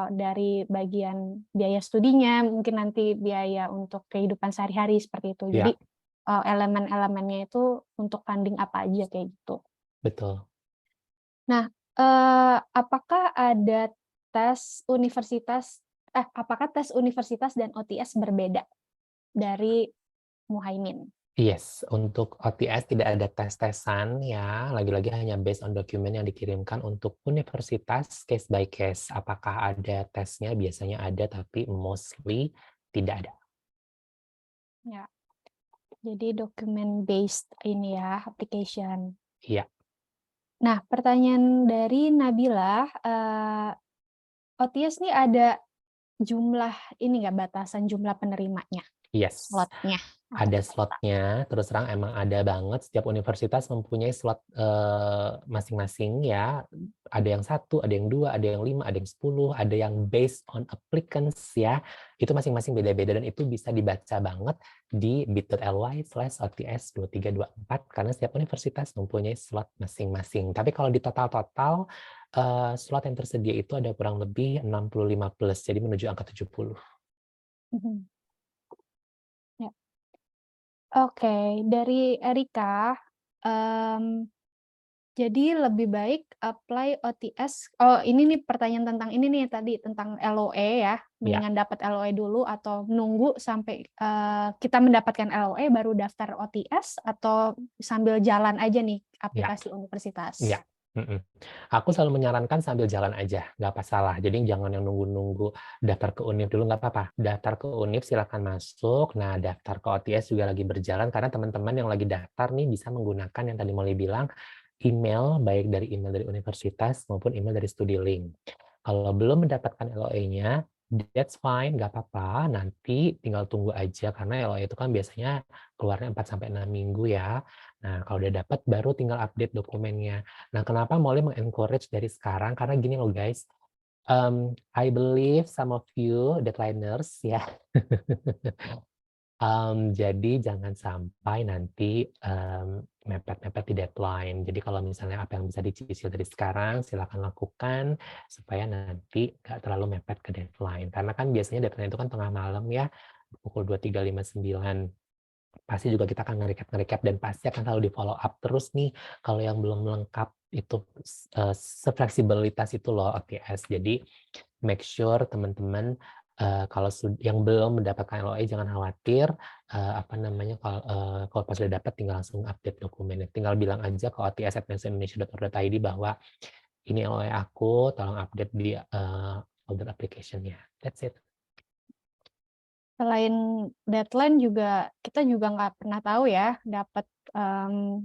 dari bagian biaya studinya, mungkin nanti biaya untuk kehidupan sehari-hari seperti itu. Jadi, iya, elemen-elemennya itu untuk funding apa aja kayak gitu. betul. Nah, apakah ada apakah tes universitas dan OTS berbeda dari Muhaimin? Yes, untuk OTS tidak ada tes-tesan ya, lagi-lagi hanya based on dokumen yang dikirimkan. Untuk universitas case by case, apakah ada tesnya? Biasanya ada, tapi mostly tidak ada. Ya. Jadi document based ini ya, application. Iya, Nah, pertanyaan dari Nabila, OTS nih ada jumlah ini nggak, batasan jumlah penerimanya, yes. slotnya? Apa Ada tuh, Kak? slotnya, terus terang emang ada banget, setiap universitas mempunyai slot, masing-masing ya. Ada yang satu, ada yang 2, ada yang 5, ada yang 10, ada yang based on applicants ya. Itu masing-masing beda-beda dan itu bisa dibaca banget di bit.ly/OTS2324 karena setiap universitas mempunyai slot masing-masing. Tapi kalau di total-total, slot yang tersedia itu ada kurang lebih 65 plus, jadi menuju angka 70. Mhm, ya. Oke, dari Erika, mmm Jadi lebih baik apply OTS. Oh, ini nih pertanyaan tentang ini nih tadi tentang LOE ya. Ya, Mendingan dapat LOE dulu atau nunggu sampai kita mendapatkan LOE baru daftar OTS atau sambil jalan aja nih ya, aplikasi universitas. ya. Mm-mm. Aku selalu menyarankan sambil jalan aja, nggak masalah. Jadi jangan yang nunggu-nunggu daftar ke univ dulu, nggak apa-apa. Daftar ke univ silakan masuk. Nah, daftar ke OTS juga lagi berjalan karena teman-teman yang lagi daftar nih bisa menggunakan yang tadi Molly bilang email, baik dari email dari universitas maupun email dari StudiLink. Kalau belum mendapatkan LOE-nya, that's fine, nggak apa-apa. Nanti tinggal tunggu aja karena LOE itu kan biasanya keluarnya 4-6 minggu ya. Nah, kalau udah dapat baru tinggal update dokumennya. Nah, kenapa Molly mengencourage dari sekarang? Karena gini loh guys, I believe some of you deadliners ya. Jadi jangan sampai nanti mepet-mepet di deadline. Jadi kalau misalnya apa yang bisa dicicil dari sekarang, silakan lakukan supaya nanti nggak terlalu mepet ke deadline. Karena kan biasanya deadline itu kan tengah malam ya, pukul 23.59. Pasti juga kita akan nge-recap dan pasti akan selalu di-follow up terus nih kalau yang belum lengkap itu sefleksibilitas itu loh OTS. Jadi make sure teman-teman kalau yang belum mendapatkan LOE jangan khawatir, apa namanya, kalau pas sudah dapat tinggal langsung update dokumennya. Tinggal bilang aja ke ots@mensaindonesia.org.id bahwa ini LOE aku, tolong update di folder application-nya. That's it. Selain deadline juga kita juga nggak pernah tahu ya dapat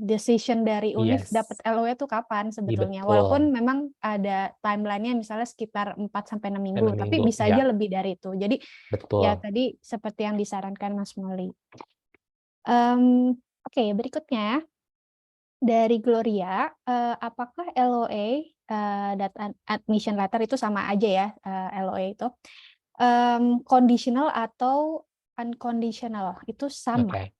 decision dari univ dapat Yes, LOE itu kapan iya sebetulnya. betul. Walaupun memang ada timeline-nya misalnya sekitar 4-6 minggu, 6 tapi minggu, bisa ya aja lebih dari itu. Jadi ya betul. tadi seperti yang disarankan Mas Molly. Oke, berikutnya dari Gloria, apakah LOE dan admission letter itu sama aja ya, LOE itu, conditional atau unconditional? Itu sama? Oke.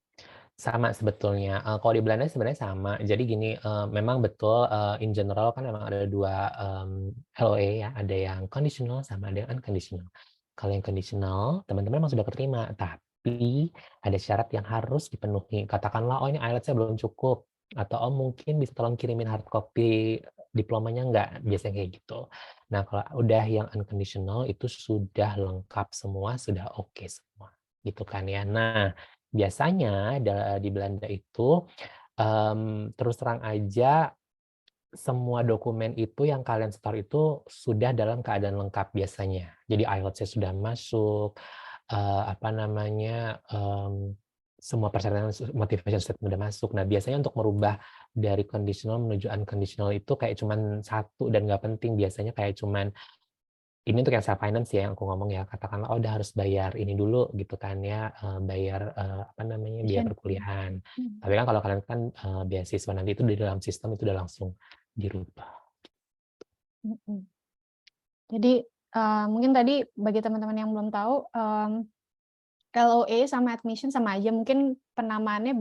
Sama sebetulnya, kalau di Belanda sebenarnya sama. Jadi gini, memang betul, in general kan memang ada 2 LOE ya, ada yang conditional sama ada yang unconditional. Kalau yang conditional, teman-teman memang sudah keterima, tapi ada syarat yang harus dipenuhi. Katakanlah, "Oh ini IELTS-nya belum cukup," atau, "Oh mungkin bisa tolong kirimin hard copy diplomanya nggak?" Biasanya kayak gitu. Nah, kalau udah yang unconditional itu sudah lengkap semua, sudah oke semua, gitu kan ya. Nah, biasanya di Belanda itu, terus terang aja semua dokumen itu yang kalian setor itu sudah dalam keadaan lengkap biasanya. Jadi IELTS-nya sudah masuk, apa namanya, semua persyaratan motivation statement sudah masuk. Nah, biasanya untuk merubah dari conditional menuju unconditional itu kayak cuman satu dan nggak penting, biasanya kayak cuman ini untuk yang self finance ya yang aku ngomong ya, katakanlah, oh udah harus bayar ini dulu gitu kan ya, bayar, apa namanya, biaya Admission. perkuliahan. Mhm, Tapi kan kalau kalian kan, beasiswa nanti itu di dalam sistem itu udah langsung dirubah. mhm. Jadi, mungkin tadi bagi teman-teman yang belum tahu, LOE sama admission sama aja, mungkin penamaannya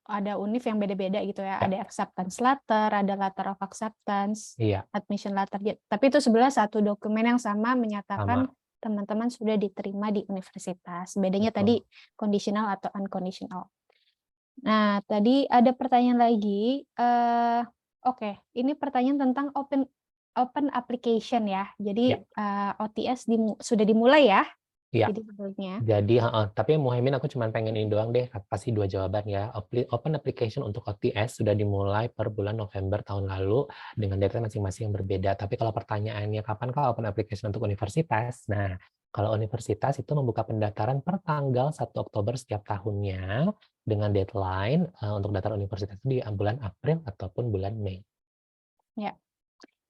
ada univ yang beda-beda gitu ya, Ya, ada acceptance letter, ada letter of acceptance, iya, admission letter, tapi itu sebenarnya satu dokumen yang sama menyatakan sama, teman-teman sudah diterima di universitas. Bedanya tadi betul. conditional atau unconditional. Nah, tadi ada pertanyaan lagi, oke, ini pertanyaan tentang open open application ya. Jadi, Ya, OTS sudah dimulai ya? iya. Jadi sebelumnya. Jadi heeh, tapi Muhaimin aku cuma pengen ini doang deh, kasih 2 jawaban ya. Open application untuk OTS sudah dimulai per bulan November tahun lalu dengan deadline masing-masing yang berbeda. Tapi kalau pertanyaannya kapankah open application untuk universitas? Nah, kalau universitas itu membuka pendaftaran per tanggal 1 Oktober setiap tahunnya dengan deadline untuk daftar universitas itu di bulan April ataupun bulan Mei. Ya,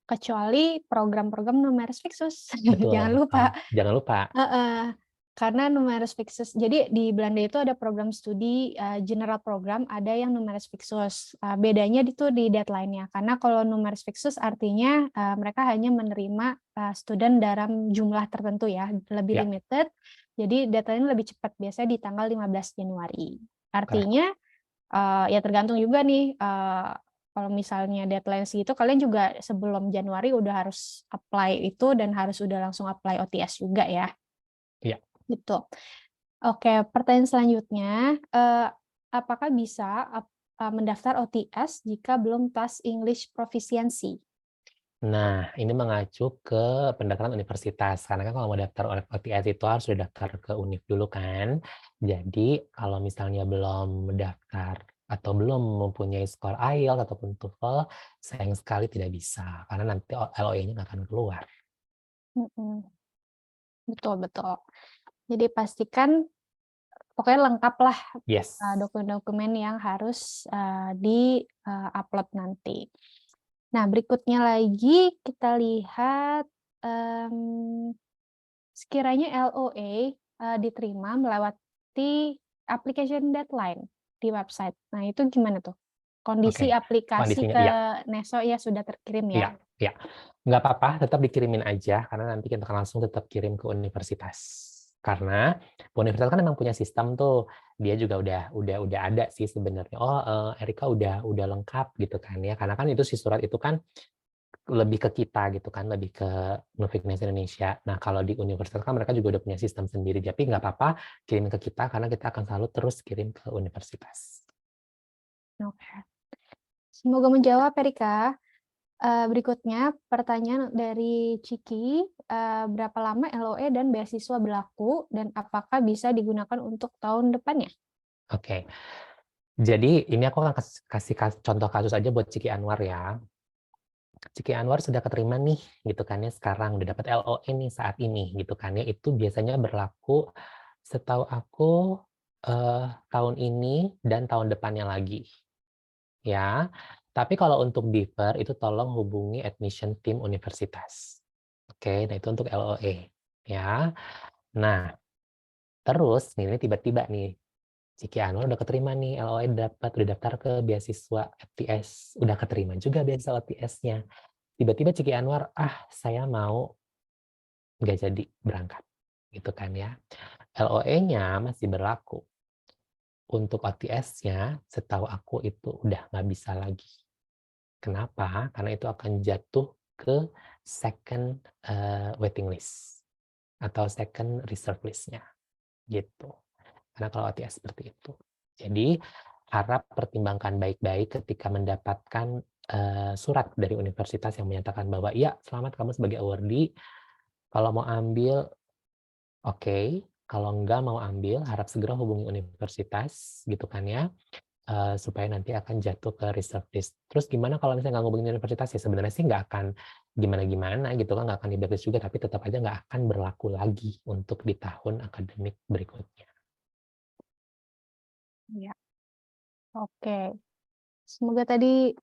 kecuali program-program numeris fixus, jangan Betul, lupa. jangan lupa. Heeh, karena numeris fixus jadi di Belanda itu ada program studi, general program, ada yang numeris fixus. Bedanya itu di deadline-nya, karena kalau numeris fixus artinya, mereka hanya menerima, student dalam jumlah tertentu ya, lebih Ya, limited, jadi deadline-nya lebih cepat, biasanya di tanggal 15 Januari. correct. Artinya, ya tergantung juga nih, kalau misalnya deadline segitu, kalian juga sebelum Januari udah harus apply itu dan harus udah langsung apply OTS juga ya, Iya, gitu. Oke, pertanyaan selanjutnya, apakah bisa mendaftar OTS jika belum tes English Proficiency? Nah, ini mengacu ke pendaftaran universitas. Karena kan kalau mau daftar OTS itu harus sudah daftar ke univ dulu kan. Jadi kalau misalnya belum mendaftar atau belum mempunyai skor IELTS ataupun TOEFL, sayang sekali tidak bisa. Karena nanti LOE-nya nggak akan keluar. Betul, betul. Jadi pastikan pokoknya lengkap lah Yes. dokumen-dokumen yang harus di-upload nanti. Nah, berikutnya lagi kita lihat sekiranya LOA diterima melewati application deadline di website. Nah, itu gimana tuh? Kondisi Oke, aplikasi kondisinya ke iya. NESO ya sudah terkirim ya? Iya. Nggak apa-apa, tetap dikirimin aja, karena nanti kita akan langsung tetap kirim ke universitas. Karena universitas kan memang punya sistem tuh, dia juga udah ada sih sebenarnya. Oh, Erika udah lengkap gitu kan ya. Karena kan itu si surat itu kan lebih ke kita gitu kan, lebih ke Nuffigness Indonesia. Nah, kalau di universitas kan mereka juga udah punya sistem sendiri. Tapi nggak apa-apa, kirim ke kita karena kita akan selalu terus kirim ke universitas. Oke. Semoga menjawab, Erika. Berikutnya pertanyaan dari Ciki, berapa lama LOE dan beasiswa berlaku dan apakah bisa digunakan untuk tahun depannya? Oke. Jadi ini aku akan kasih contoh kasus aja buat Ciki Anwar ya. Ciki Anwar sudah keterima nih gitu kan ya, sekarang udah dapat LOE nih saat ini gitu kan ya. Itu biasanya berlaku setahu aku tahun ini dan tahun depannya lagi. Ya. Tapi kalau untuk defer itu tolong hubungi admission team universitas. Oke, nah itu untuk LOE ya. Nah, terus ini tiba-tiba nih Ciki Anwar udah keterima nih LOE, udah daftar ke beasiswa FTS, udah keterima juga beasiswa FTS-nya. Tiba-tiba Ciki Anwar, saya mau nggak jadi berangkat, gitu kan ya. LOE-nya masih berlaku. Untuk OTS-nya, setahu aku itu udah nggak bisa lagi. Kenapa? Karena itu akan jatuh ke second waiting list atau second reserve list-nya, gitu. Karena kalau OTS seperti itu. Jadi harap pertimbangkan baik-baik ketika mendapatkan surat dari universitas yang menyatakan bahwa ya selamat kamu sebagai awardee. Kalau mau ambil, oke. Kalau enggak mau ambil, harap segera hubungi universitas, gitu kan ya, supaya nanti akan jatuh ke reserve list. Terus gimana kalau misalnya nggak ngubungin universitas? Ya sebenarnya sih nggak akan gimana-gimana gitu kan, nggak akan di-blacklist juga, tapi tetap aja nggak akan berlaku lagi untuk di tahun akademik berikutnya. Ya, oke. Semoga tadi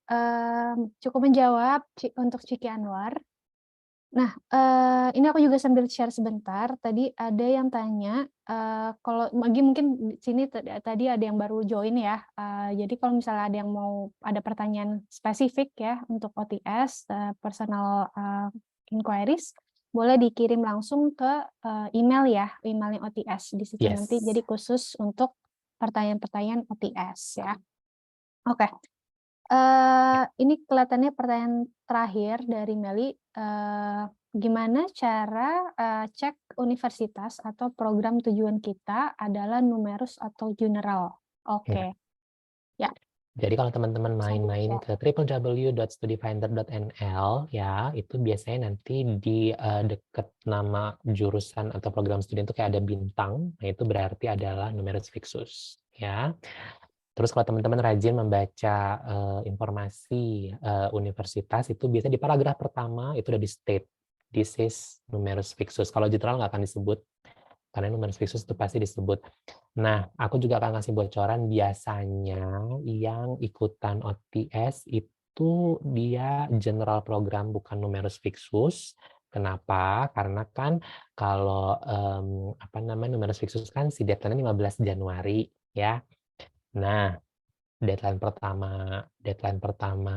cukup menjawab untuk Ciki Anwar. Nah, ini aku juga sambil share sebentar. Tadi ada yang tanya, kalau mungkin di sini tadi ada yang baru join ya. Jadi kalau misalnya ada yang mau ada pertanyaan spesifik ya untuk OTS, personal inquiries, boleh dikirim langsung ke email ya, emailnya OTS di situ nanti. Yes. Jadi khusus untuk pertanyaan-pertanyaan OTS ya. Oke. Ini kelihatannya pertanyaan terakhir dari Meli. Gimana cara cek universitas atau program tujuan kita adalah numerus atau general? Oke, ya. Jadi kalau teman-teman main-main ke www.studyfinder.nl ya, itu biasanya nanti di dekat nama jurusan atau program studi itu kayak ada bintang, nah itu berarti adalah numerus fixus ya. Terus kalau teman-teman rajin membaca informasi universitas itu biasanya di paragraf pertama itu udah di state this is numerus fixus. Kalau general nggak akan disebut karena numerus fixus itu pasti disebut. Nah, aku juga akan kasih bocoran biasanya yang ikutan OTS itu dia general program bukan numerus fixus. Kenapa? Karena kan kalau numerus fixus kan si deadline 15 Januari ya. Nah, deadline pertama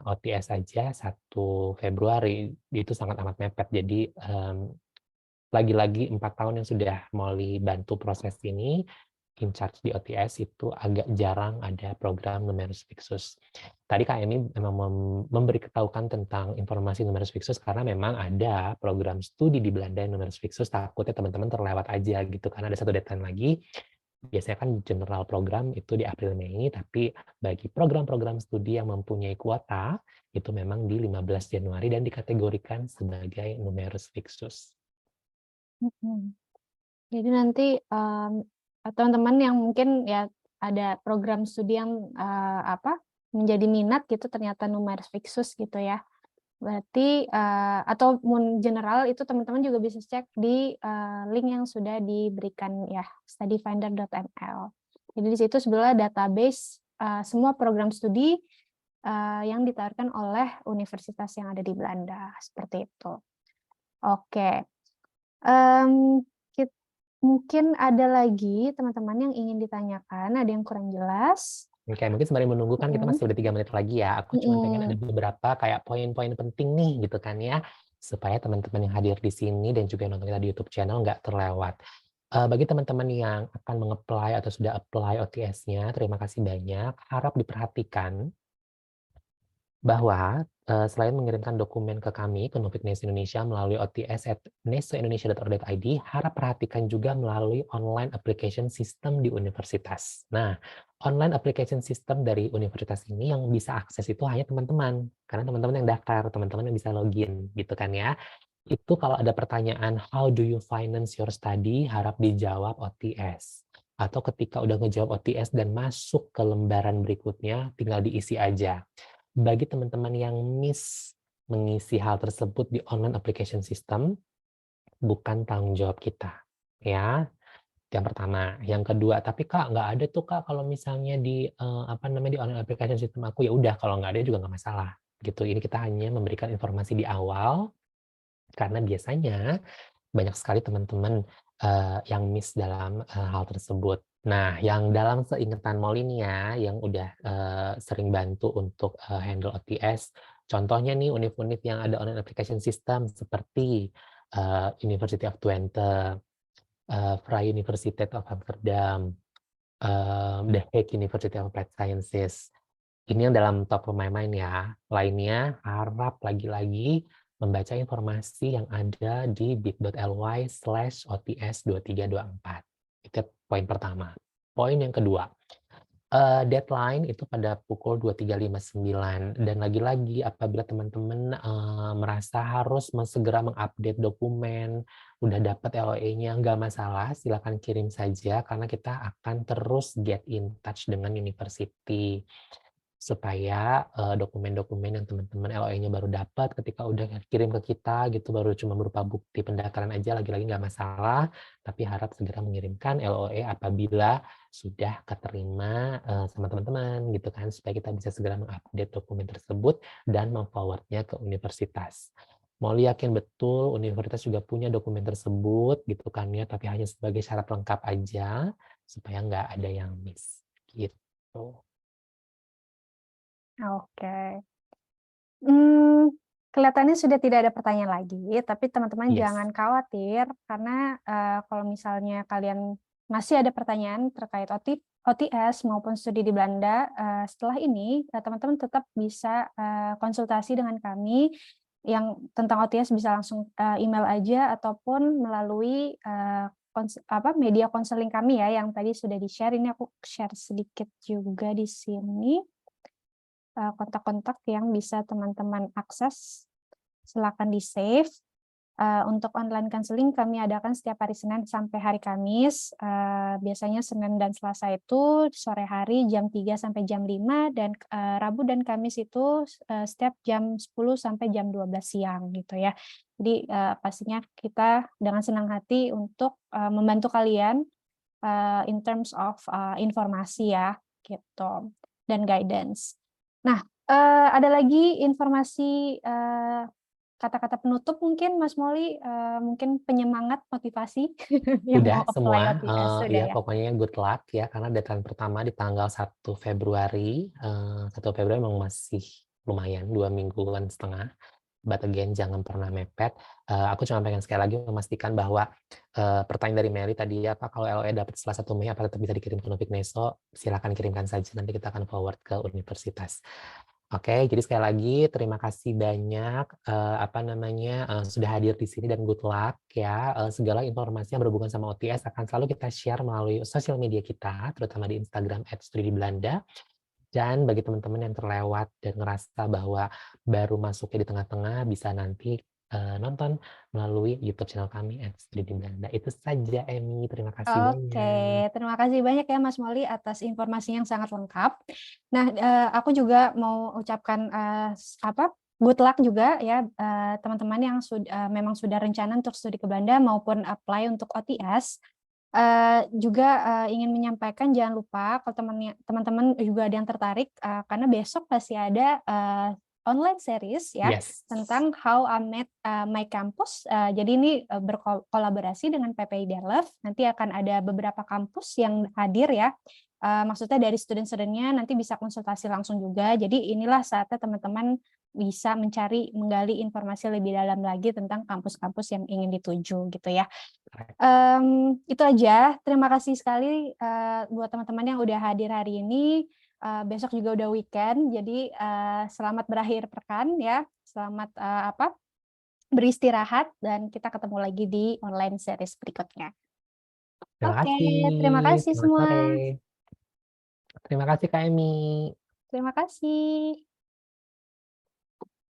OTS aja 1 Februari itu sangat amat mepet. Jadi lagi-lagi 4 tahun yang sudah Molly bantu proses ini, in charge di OTS itu agak jarang ada program numerus fixus. Tadi Kak Emi memang memberi ketahukan tentang informasi numerus fixus karena memang ada program studi di Belanda yang numerus fixus, takutnya teman-teman terlewat aja gitu, karena ada satu deadline lagi. Biasanya kan general program itu di April Mei, tapi bagi program-program studi yang mempunyai kuota, itu memang di 15 Januari dan dikategorikan sebagai numerus fixus. Mhm. Jadi nanti, teman-teman yang mungkin ya ada program studi yang, menjadi minat gitu ternyata numerus fixus gitu ya. Berarti, atau general itu teman-teman juga bisa cek di, link yang sudah diberikan ya, studyfinder.nl. Jadi di situ sebenarnya database, semua program studi, yang ditawarkan oleh universitas yang ada di Belanda, seperti itu. Oke, mmm, mungkin ada lagi teman-teman yang ingin ditanyakan, ada yang kurang jelas? Oke, mungkin sembari menunggu kan kita Mhm, masih udah 3 menit lagi ya. Aku cuma pengen ada mhm. beberapa kayak poin-poin penting nih gitu kan ya, supaya teman-teman yang hadir di sini dan juga yang nonton kita di YouTube channel nggak terlewat. Bagi teman-teman yang akan meng-apply atau sudah apply OTS-nya, terima kasih banyak. Harap diperhatikan bahwa, selain mengirimkan dokumen ke kami, ke Nuffic News Indonesia melalui ots@nesoindonesia.or.id, harap perhatikan juga melalui online application system di universitas. Nah, online application system dari universitas ini yang bisa akses itu hanya teman-teman, karena teman-teman yang daftar, teman-teman yang bisa login, gitu kan ya. Itu kalau ada pertanyaan, "How do you finance your study?" Harap dijawab OTS. Atau ketika udah ngejawab OTS dan masuk ke lembaran berikutnya, tinggal diisi aja. Bagi teman-teman yang miss mengisi hal tersebut di online application system, bukan tanggung jawab kita, ya. Yang pertama. Yang kedua, "Tapi Kak, nggak ada tuh Kak kalau misalnya di, di online application system aku." Ya udah, kalau nggak ada juga nggak masalah, gitu. Ini kita hanya memberikan informasi di awal, karena biasanya banyak sekali teman-teman, yang miss dalam, hal tersebut. Nah, yang dalam seingatan Molly nih ya, yang udah, sering bantu untuk, handle OTS, contohnya nih univ-univ yang ada online application system seperti, University of Twente, Vrije Universiteit of Amsterdam, The Hague University of Applied Sciences. Ini yang dalam top of my mind ya. Lainnya harap lagi-lagi membaca informasi yang ada di bit.ly/ots2324. Itu poin pertama. Poin yang kedua, deadline itu pada pukul 23.59 dan lagi-lagi apabila teman-teman, merasa harus segera mengupdate dokumen, udah dapat LOE-nya, nggak masalah, silakan kirim saja karena kita akan terus get in touch dengan university. Supaya, dokumen-dokumen yang teman-teman LOE-nya baru dapat ketika udah kirim ke kita gitu, baru cuma berupa bukti pendaftaran aja, lagi-lagi nggak masalah, tapi harap segera mengirimkan LOE apabila sudah keterima, sama teman-teman gitu kan, supaya kita bisa segera mengupdate dokumen tersebut dan mem-forward-nya ke universitas. Molly yakin betul universitas juga punya dokumen tersebut gitu kan ya, tapi hanya sebagai syarat lengkap aja, supaya nggak ada yang miss, gitu. Oke. Mmm, Kelihatannya sudah tidak ada pertanyaan lagi, tapi teman-teman Yes. jangan khawatir karena, kalau misalnya kalian masih ada pertanyaan terkait OTS maupun studi di Belanda, setelah ini, teman-teman tetap bisa, konsultasi dengan kami yang tentang OTS bisa langsung, email aja ataupun melalui, media konseling kami ya yang tadi sudah di-share. Ini aku share sedikit juga di sini. Kontak-kontak yang bisa teman-teman akses, silakan di-save. Untuk online counseling kami adakan setiap hari Senin sampai hari Kamis, biasanya Senin dan Selasa itu sore hari jam 3 sampai jam 5 dan, Rabu dan Kamis itu, setiap jam 10 sampai jam 12 siang gitu ya. Jadi, pastinya kita dengan senang hati untuk, membantu kalian, in terms of, informasi ya, gitu, dan guidance. Nah, ada lagi informasi, kata-kata penutup mungkin Mas Molly, mungkin penyemangat, motivasi yang mau Udah apply semua, OTS, sudah ya ya? pokoknya good luck ya, karena deadline pertama di tanggal 1 Februari, 1 Februari memang masih lumayan, 2 mingguan setengah, but again jangan pernah mepet. Aku cuma pengen sekali lagi memastikan bahwa, pertanyaan dari Mary tadi ya, "Pak, kalau LOE dapat setelah 1 Mei apa tetap bisa dikirim ke Nuffic Neso?" Silakan kirimkan saja, nanti kita akan forward ke universitas. Oke, jadi sekali lagi terima kasih banyak, sudah hadir di sini dan good luck ya, segala informasi yang berhubungan sama OTS akan selalu kita share melalui sosial media kita, terutama di Instagram @studibelanda. Dan bagi teman-teman yang terlewat dan ngerasa bahwa baru masuknya di tengah-tengah, bisa nanti, nonton melalui YouTube channel kami @studibelanda. Itu saja, Emi, terima kasih Oke, banyak. terima kasih banyak ya Mas Moli atas informasi yang sangat lengkap. Nah, aku juga mau ucapkan, good luck juga ya, teman-teman yang memang sudah rencana untuk studi ke Belanda maupun apply untuk OTS. Juga, ingin menyampaikan jangan lupa kalau teman-teman juga ada yang tertarik, karena besok pasti ada, online series ya, Yes. tentang How I Met, My Campus. Jadi ini, berkolaborasi dengan PPI Delft, nanti akan ada beberapa kampus yang hadir ya, maksudnya dari student-student-nya nanti bisa konsultasi langsung juga. Jadi inilah saatnya teman-teman bisa menggali informasi lebih dalam lagi tentang kampus-kampus yang ingin dituju gitu ya. Itu aja. Terima kasih sekali, buat teman-teman yang udah hadir hari ini. Besok juga udah weekend, jadi, selamat berakhir pekan ya. Selamat, beristirahat dan kita ketemu lagi di online series berikutnya. Terima Oke, kasih, terima kasih selamat sore. semua. Terima kasih, Kak Emi. Terima kasih.